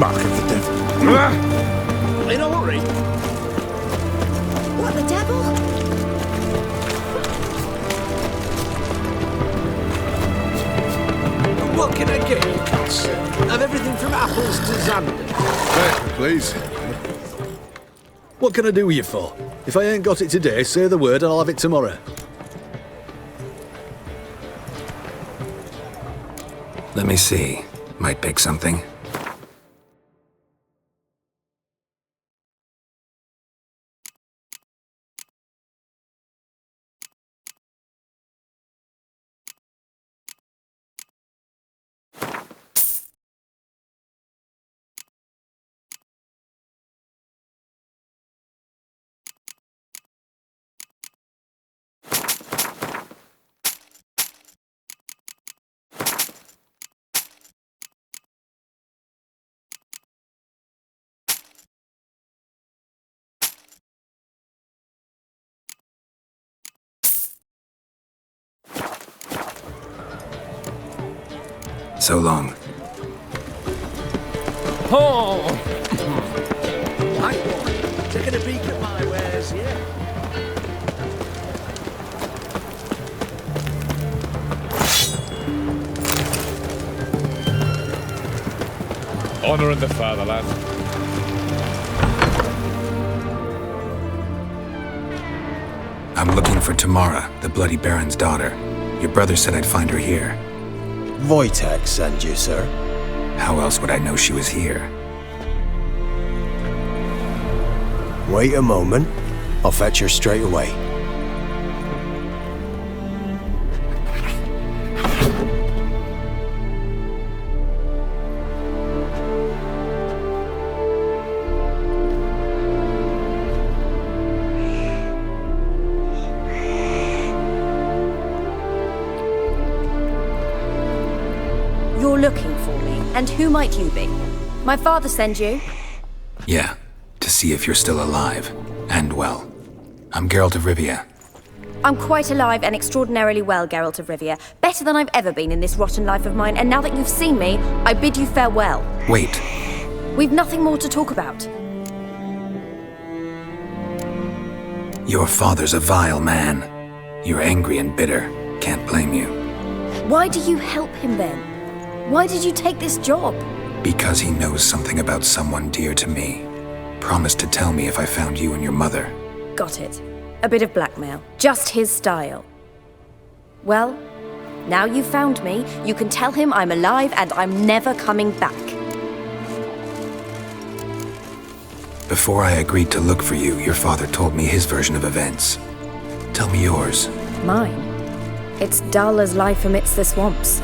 Mark of the devil. In a hurry. What, the devil? What can I get you, cats? Have everything from apples to Xander. Please. What can I do with you for? If I ain't got it today, say the word and I'll have it tomorrow. Let me see. Might pick something. So long. Oh! Right, boy. Taking a peek at my wares, yeah? Honouring the fatherland. I'm looking for Tamara, the Bloody Baron's daughter. Your brother said I'd find her here. Wojtek sent you, sir. How else would I know she was here? Wait a moment. I'll fetch her straight away. You're looking for me, and who might you be? My father sent you? Yeah, to see if you're still alive. And well. I'm Geralt of Rivia. I'm quite alive and extraordinarily well, Geralt of Rivia. Better than I've ever been in this rotten life of mine, and now that you've seen me, I bid you farewell. Wait. We've nothing more to talk about. Your father's a vile man. You're angry and bitter. Can't blame you. Why do you help him then? Why did you take this job? Because he knows something about someone dear to me. Promised to tell me if I found you and your mother. Got it. A bit of blackmail. Just his style. Well, now you've found me, you can tell him I'm alive and I'm never coming back. Before I agreed to look for you, your father told me his version of events. Tell me yours. Mine? It's dull as life amidst the swamps.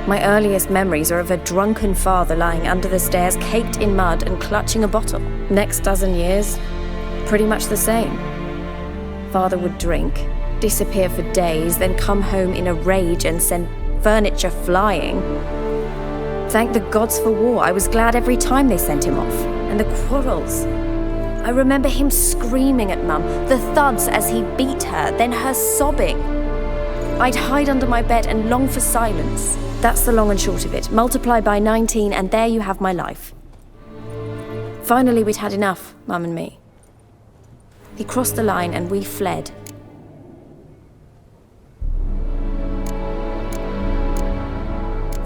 My earliest memories are of a drunken father lying under the stairs, caked in mud and clutching a bottle. Next dozen years, pretty much the same. Father would drink, disappear for days, then come home in a rage and send furniture flying. Thank the gods for war. I was glad every time they sent him off. And the quarrels. I remember him screaming at Mum, the thuds as he beat her, then her sobbing. I'd hide under my bed and long for silence. That's the long and short of it. Multiply by 19 and there you have my life. Finally, we'd had enough, Mum and me. He crossed the line and we fled.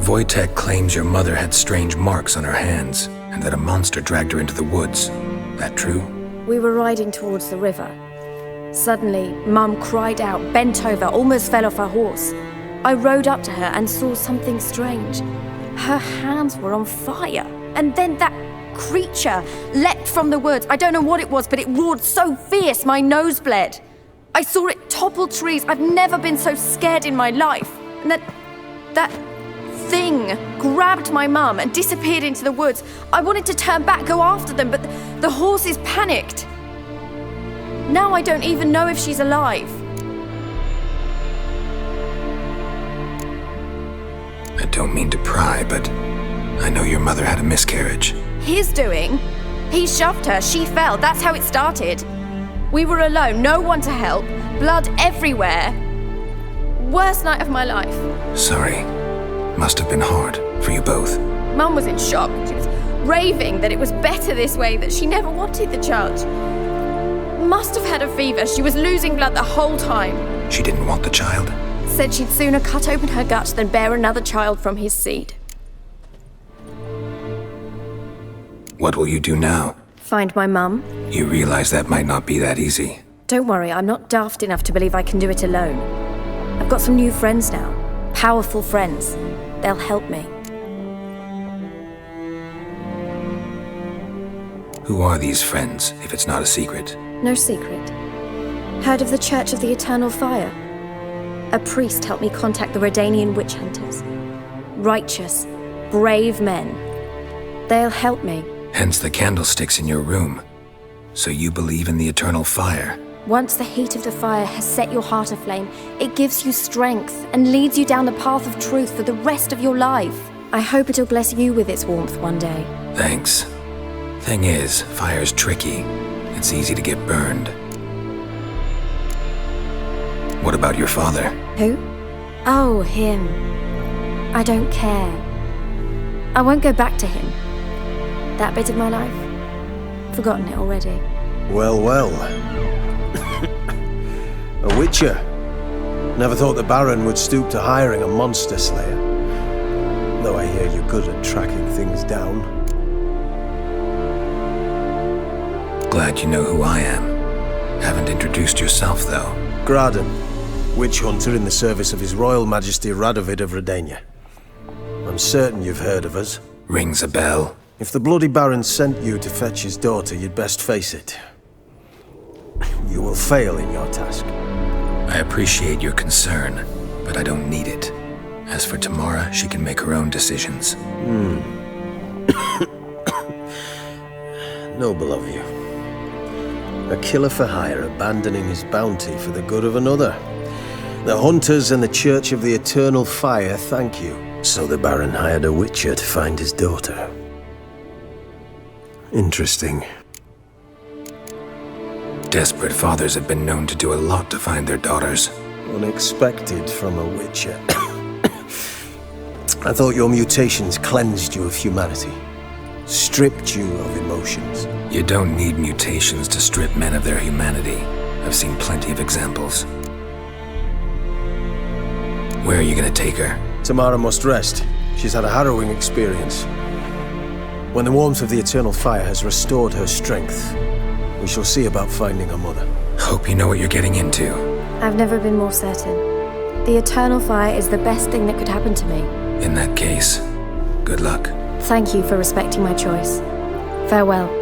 Wojtek claims your mother had strange marks on her hands, and that a monster dragged her into the woods. That true? We were riding towards the river. Suddenly, Mum cried out, bent over, almost fell off her horse. I rode up to her and saw something strange. Her hands were on fire. And then that creature leapt from the woods. I don't know what it was, but it roared so fierce my nose bled. I saw it topple trees. I've never been so scared in my life. And that thing grabbed my mum and disappeared into the woods. I wanted to turn back, go after them, but the horses panicked. Now I don't even know if she's alive. I don't mean to pry, but I know your mother had a miscarriage. His doing? He shoved her, she fell, that's how it started. We were alone, no one to help, blood everywhere. Worst night of my life. Sorry. Must have been hard for you both. Mum was in shock. She was raving that it was better this way, that she never wanted the child. Must have had a fever. She was losing blood the whole time. She didn't want the child? Said she'd sooner cut open her gut than bear another child from his seed. What will you do now? Find my mum. You realize that might not be that easy. Don't worry, I'm not daft enough to believe I can do it alone. I've got some new friends now. Powerful friends. They'll help me. Who are these friends, if it's not a secret? No secret. Heard of the Church of the Eternal Fire? A priest helped me contact the Redanian witch hunters. Righteous, brave men. They'll help me. Hence the candlesticks in your room. So you believe in the eternal fire? Once the heat of the fire has set your heart aflame, it gives you strength and leads you down the path of truth for the rest of your life. I hope it'll bless you with its warmth one day. Thanks. Thing is, fire's tricky. It's easy to get burned. What about your father? Who? Oh, him. I don't care. I won't go back to him. That bit of my life? Forgotten it already. Well, well. A witcher. Never thought the Baron would stoop to hiring a monster slayer. Though I hear you're good at tracking things down. Glad you know who I am. Haven't introduced yourself, though. Graden, witch hunter in the service of His Royal Majesty Radovid of Redania. I'm certain you've heard of us. Rings a bell. If the Bloody Baron sent you to fetch his daughter, you'd best face it. You will fail in your task. I appreciate your concern, but I don't need it. As for Tamara, she can make her own decisions. Noble of you. A killer for hire abandoning his bounty for the good of another. The hunters and the Church of the Eternal Fire thank you. So the Baron hired a witcher to find his daughter. Interesting. Desperate fathers have been known to do a lot to find their daughters. Unexpected from a witcher. I thought your mutations cleansed you of humanity. Stripped you of emotions. You don't need mutations to strip men of their humanity. I've seen plenty of examples. Where are you gonna take her? Tamara must rest. She's had a harrowing experience. When the warmth of the Eternal Fire has restored her strength, we shall see about finding her mother. Hope you know what you're getting into. I've never been more certain. The Eternal Fire is the best thing that could happen to me. In that case, good luck. Thank you for respecting my choice. Farewell.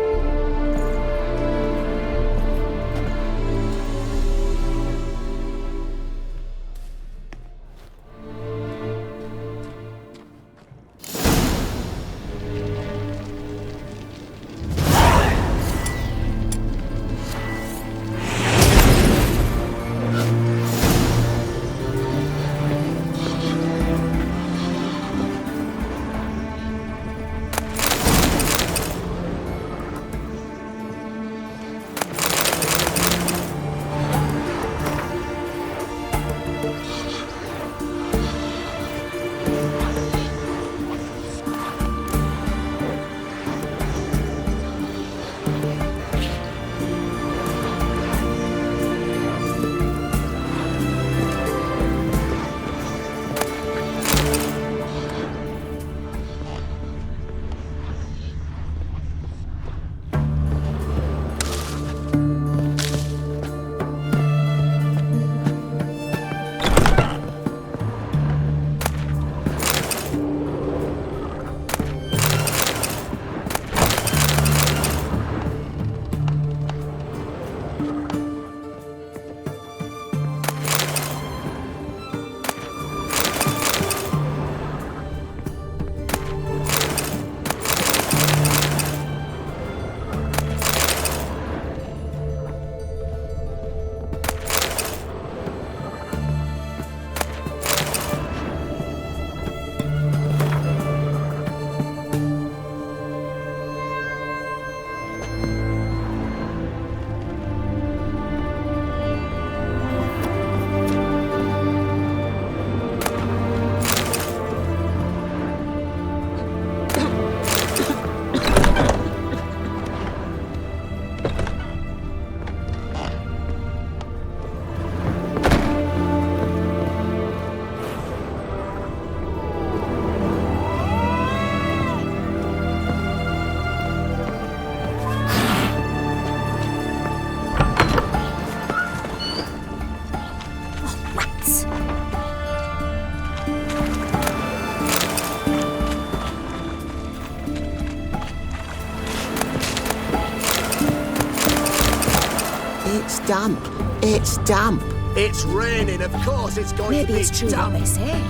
damp. It's damp. It's raining, of course it's going Maybe to be it's true damp. what they say.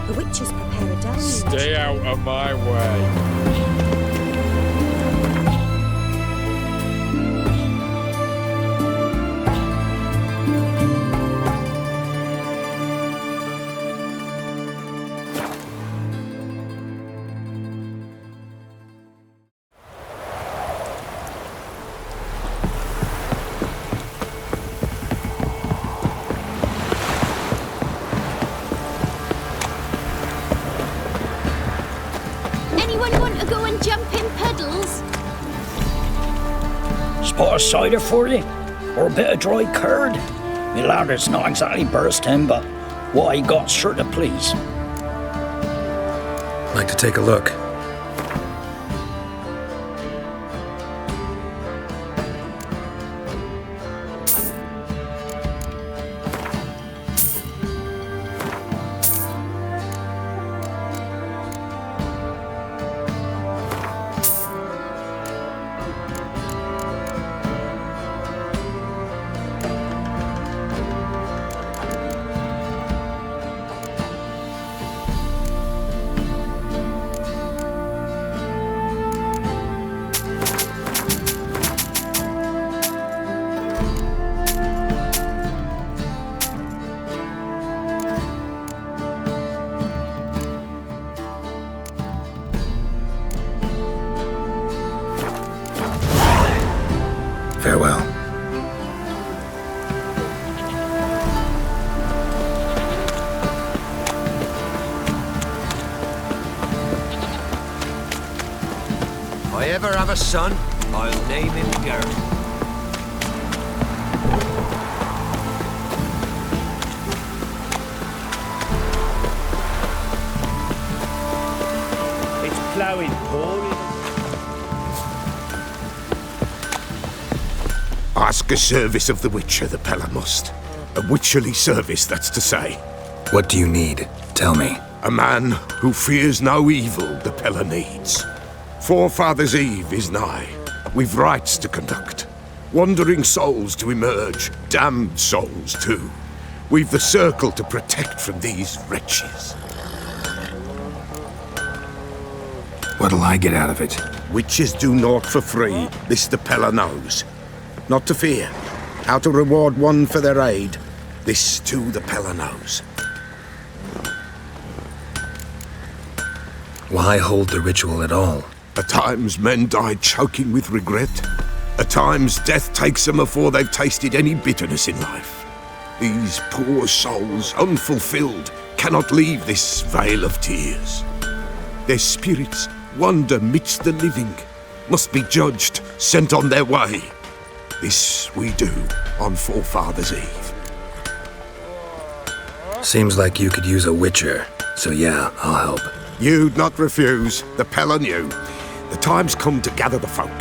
The witches prepare a deluge. Stay out of my way. Anyone want to go and jump in puddles? Spot a cider for you? Or a bit of dry curd? My ladder's not exactly bursting, but what I got's sure to please. Like to take a look. Farewell. If I ever have a son, I'll name him Geralt. It's ploughing, pouring. Ask a service of the Witcher, the Pella must. A witcherly service, that's to say. What do you need? Tell me. A man who fears no evil the Pella needs. Forefathers' Eve is nigh. We've rites to conduct. Wandering souls to emerge, damned souls too. We've the circle to protect from these wretches. What'll I get out of it? Witches do naught for free, this the Pella knows. Not to fear. How to reward one for their aid, this too the Pella knows. Why hold the ritual at all? At times men die choking with regret. At times death takes them before they've tasted any bitterness in life. These poor souls, unfulfilled, cannot leave this vale of tears. Their spirits wander midst the living, must be judged, sent on their way. This we do on Forefathers' Eve. Seems like you could use a witcher, so yeah, I'll help. You'd not refuse, the Pella knew. The time's come to gather the folk.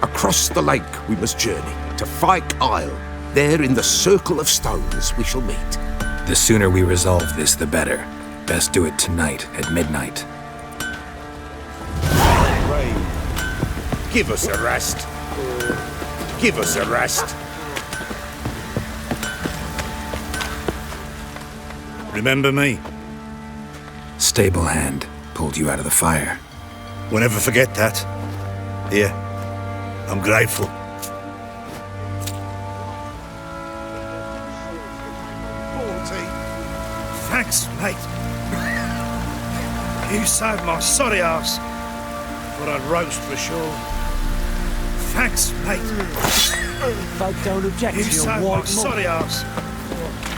Across the lake we must journey, to Fyke Isle. There in the circle of stones we shall meet. The sooner we resolve this, the better. Best do it tonight at midnight. Give us a rest. Give us a rest. Remember me? Stable hand pulled you out of the fire. We'll never forget that. Here, I'm grateful. Thanks, mate. You saved my sorry ass. Thought I'd roast for sure. Thanks, mate. Folk don't object You to your saved my white sorry ass.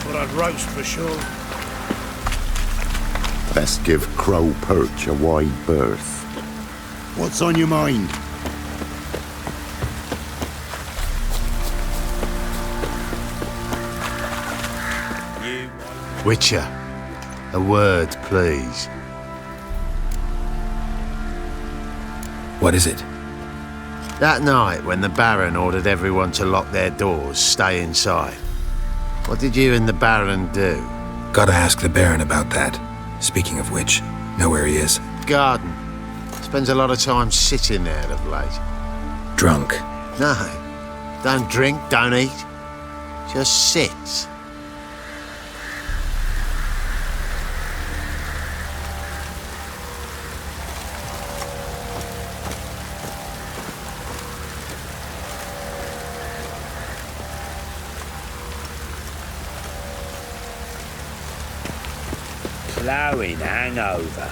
Thought I'd roast for sure. Best give Crow Perch a wide berth. What's on your mind? Witcher, a word, please. What is it? That night when the Baron ordered everyone to lock their doors, stay inside. What did you and the Baron do? Gotta ask the Baron about that. Speaking of which, know where he is? Garden. Spends a lot of time sitting there of late. Drunk. No. Don't drink, don't eat. Just sit. Ploughing hangover.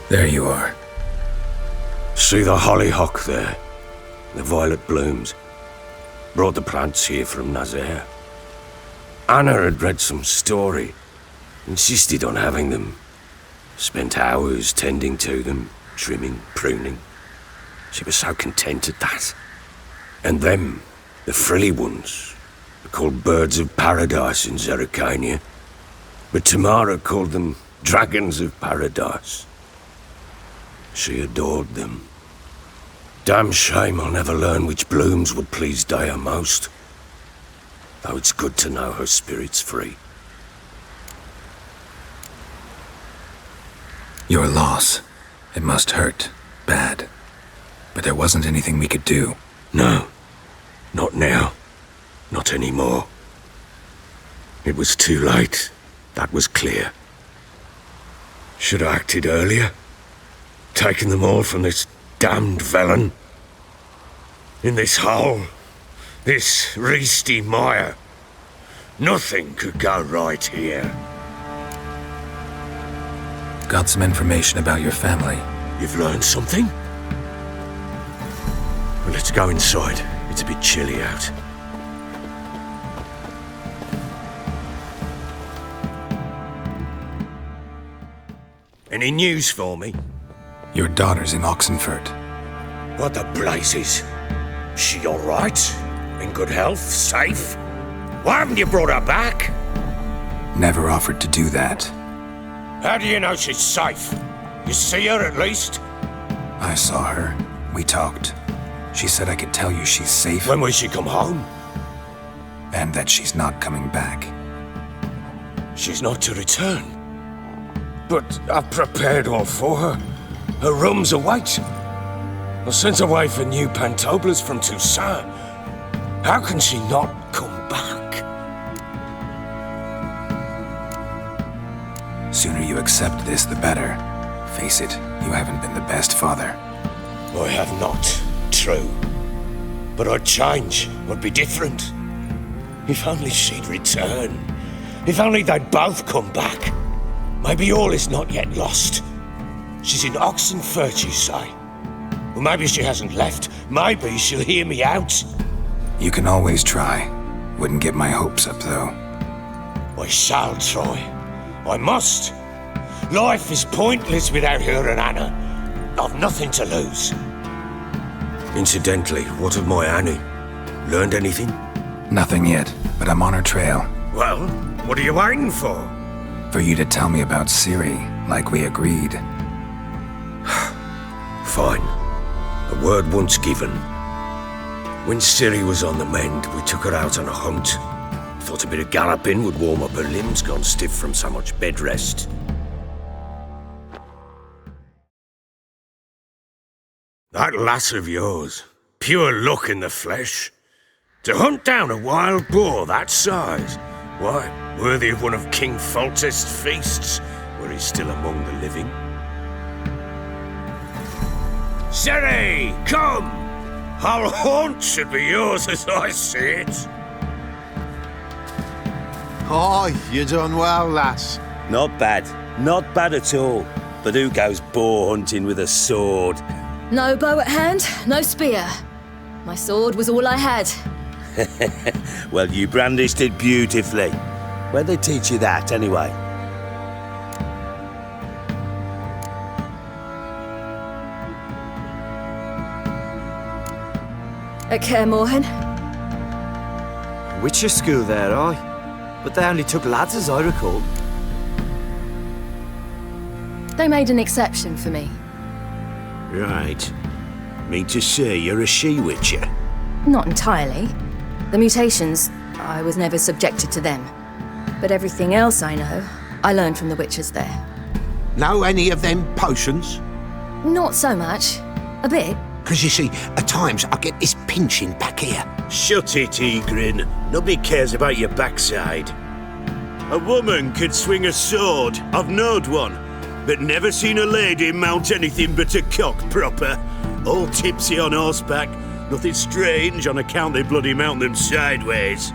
There you are. See the hollyhock there? The violet blooms. Brought the plants here from Nazaire. Anna had read some story. Insisted on having them. Spent hours tending to them, trimming, pruning. She was so content at that. And them, the frilly ones, are called birds of paradise in Zerrikania. But Tamara called them dragons of paradise. She adored them. Damn shame I'll never learn which blooms would please Daya most. Though it's good to know her spirit's free. Your loss. It must hurt. Bad. But there wasn't anything we could do. No. Not now. Not anymore. It was too late. That was clear. Should have acted earlier. Taken them all from this damned Velen. In this hole. This reesty mire. Nothing could go right here. Got some information about your family. You've learned something? Well, let's go inside. It's a bit chilly out. Any news for me? Your daughter's in Oxenfurt. What the blazes? She all right? In good health? Safe? Why haven't you brought her back? Never offered to do that. How do you know she's safe? You see her at least? I saw her. We talked. She said I could tell you she's safe. When will she come home? And that she's not coming back. She's not to return. But I've prepared all for her. Her rooms await. I sent away for new pantoblas from Toussaint. How can she not come back? Sooner you accept this, the better. Face it, you haven't been the best father. I have not, true. But I'd change, I'd be different. If only she'd return. If only they'd both come back. Maybe all is not yet lost. She's in Oxenfurt, you say? Well, maybe she hasn't left. Maybe she'll hear me out. You can always try. Wouldn't get my hopes up, though. I shall try. I must. Life is pointless without her and Anna. I've nothing to lose. Incidentally, what of my Annie? Learned anything? Nothing yet, but I'm on her trail. Well, what are you waiting for? For you to tell me about Ciri, like we agreed. Fine. A word once given. When Ciri was on the mend, we took her out on a hunt. Thought a bit of galloping would warm up her limbs, gone stiff from so much bed rest. That lass of yours, pure luck in the flesh. To hunt down a wild boar that size, why, worthy of one of King Foltest's feasts, were he still among the living. Ciri, come! Whole haunt should be yours as I see it. Oh, you done well, lass. Not bad. Not bad at all. But who goes boar hunting with a sword? No bow at hand, no spear. My sword was all I had. Well, you brandished it beautifully. Where'd they teach you that, anyway? At Kaer Morhen? Witcher school there, aye. But they only took lads, as I recall. They made an exception for me. Right. Mean to say you're a she-witcher? Not entirely. The mutations, I was never subjected to them. But everything else I know, I learned from the witches there. Know any of them potions? Not so much. A bit. Because you see, at times I get this pinching back here. Shut it, Egrin. Nobody cares about your backside. A woman could swing a sword. I've knowed one. But never seen a lady mount anything but a cock proper. All tipsy on horseback. Nothing strange on account they bloody mount them sideways.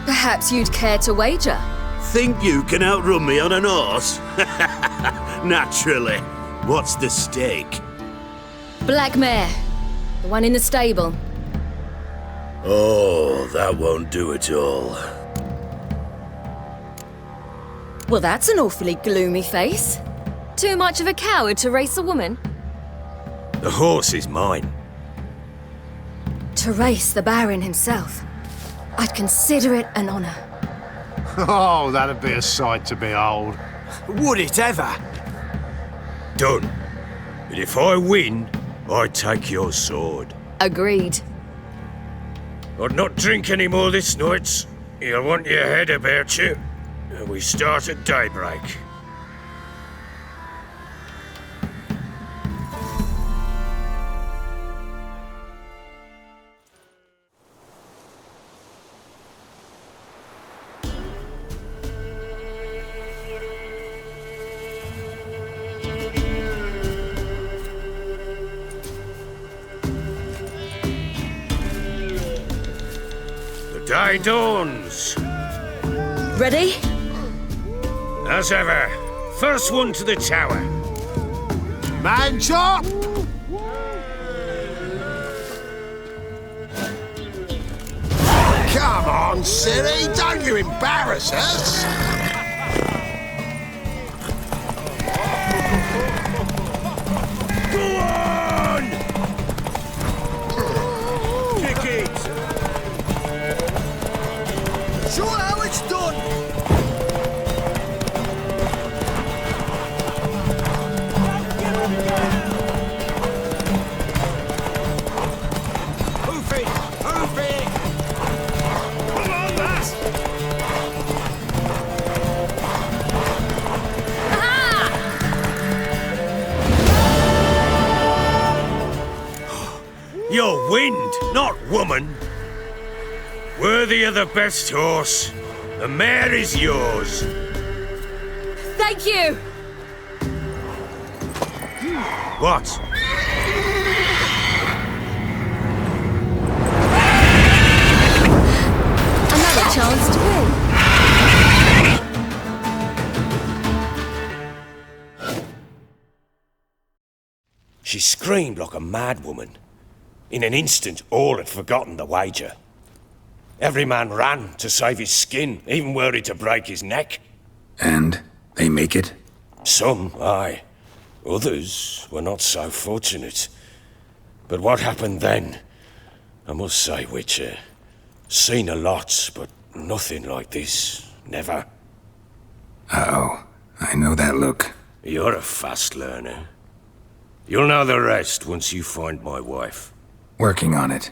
Perhaps you'd care to wager? Think you can outrun me on an horse? Naturally. What's the stake? Black mare. The one in the stable. Oh, that won't do at all. Well, that's an awfully gloomy face. Too much of a coward to race a woman? The horse is mine. To race the Baron himself. I'd consider it an honor. Oh, that'd be a sight to behold. Would it ever? Done. But if I win, I take your sword. Agreed. I'd not drink any more this night. You'll want your head about you. We start at daybreak. The day dawns. Ready? As ever, first one to the tower. Man chop! Come on, Ciri, don't you embarrass us! Go on! Kick it! Show how it's done! Hoof it! Hoof it! Come on, lass! You're wind, not woman. Worthy of the best horse. The mare is yours. Thank you! What? Another chance to win. She screamed like a mad woman. In an instant, all had forgotten the wager. Every man ran to save his skin, even were he to break his neck. And they make it? Some, aye. Others were not so fortunate. But what happened then? I must say, Witcher, seen a lot, but nothing like this. Never. Uh-oh. I know that look. You're a fast learner. You'll know the rest once you find my wife. Working on it.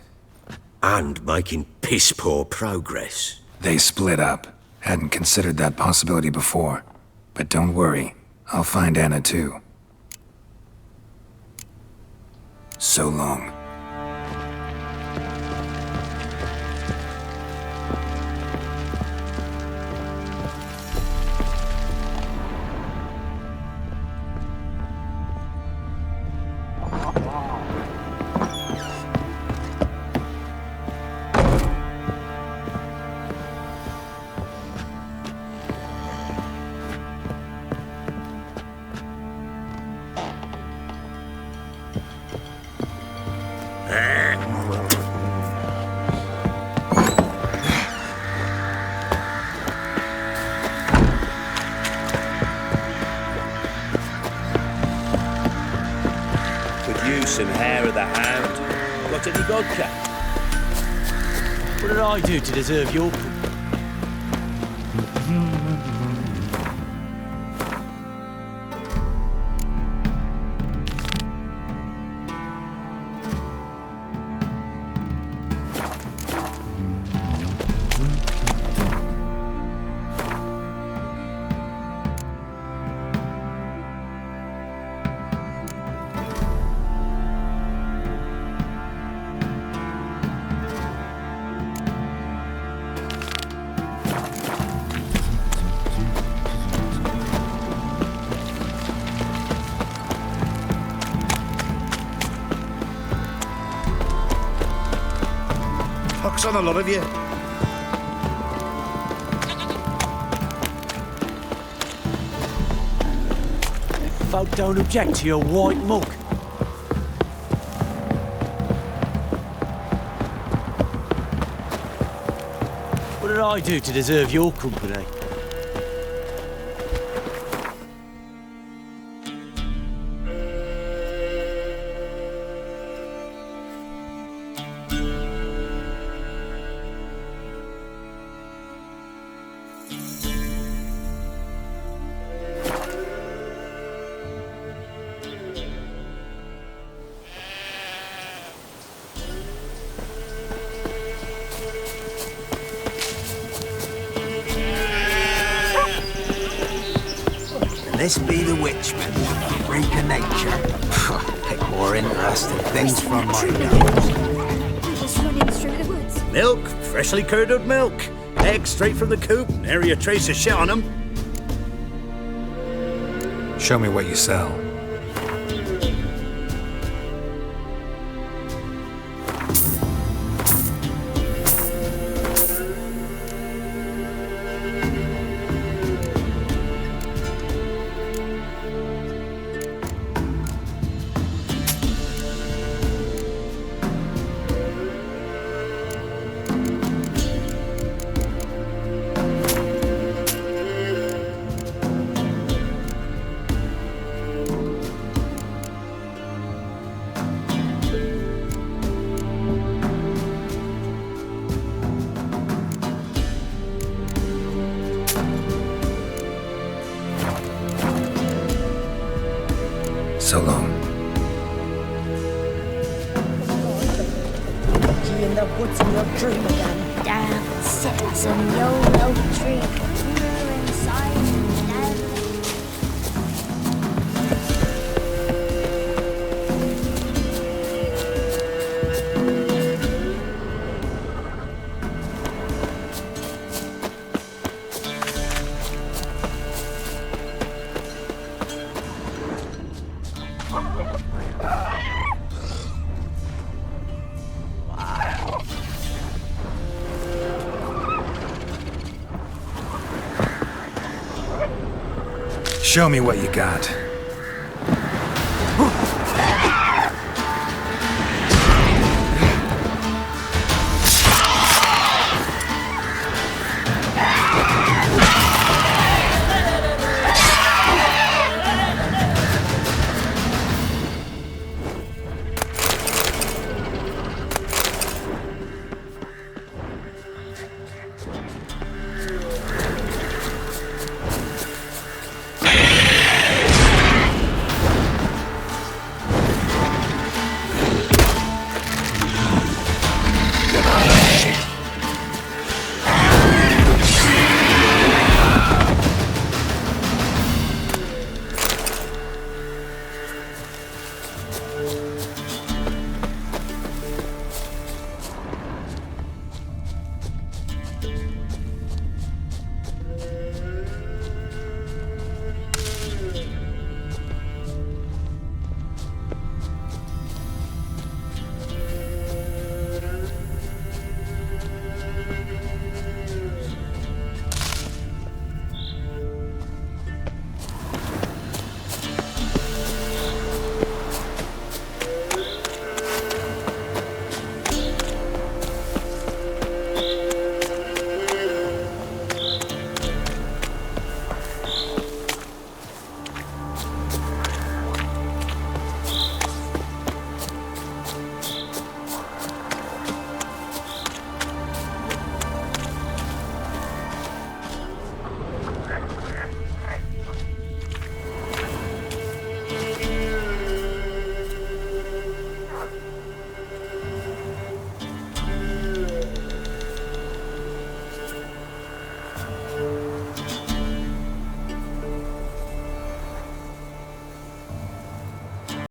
And making piss-poor progress. They split up. Hadn't considered that possibility before. But don't worry. I'll find Anna too. So long. Could use some hair of the hound. Got any vodka? What did I do to deserve your company? Pox on a lot of you. Folk don't object to your white mug. What did I do to deserve your company? This be the witchman, freak of nature. Pick more interesting things from my nose. Just running through the woods. Milk, freshly curdled milk. Eggs straight from the coop, nary a trace of shit on them. Show me what you sell. So long. You in the woods in your dream again. Damn, sit us in the old oak tree. You're inside and dead. Show me what you got.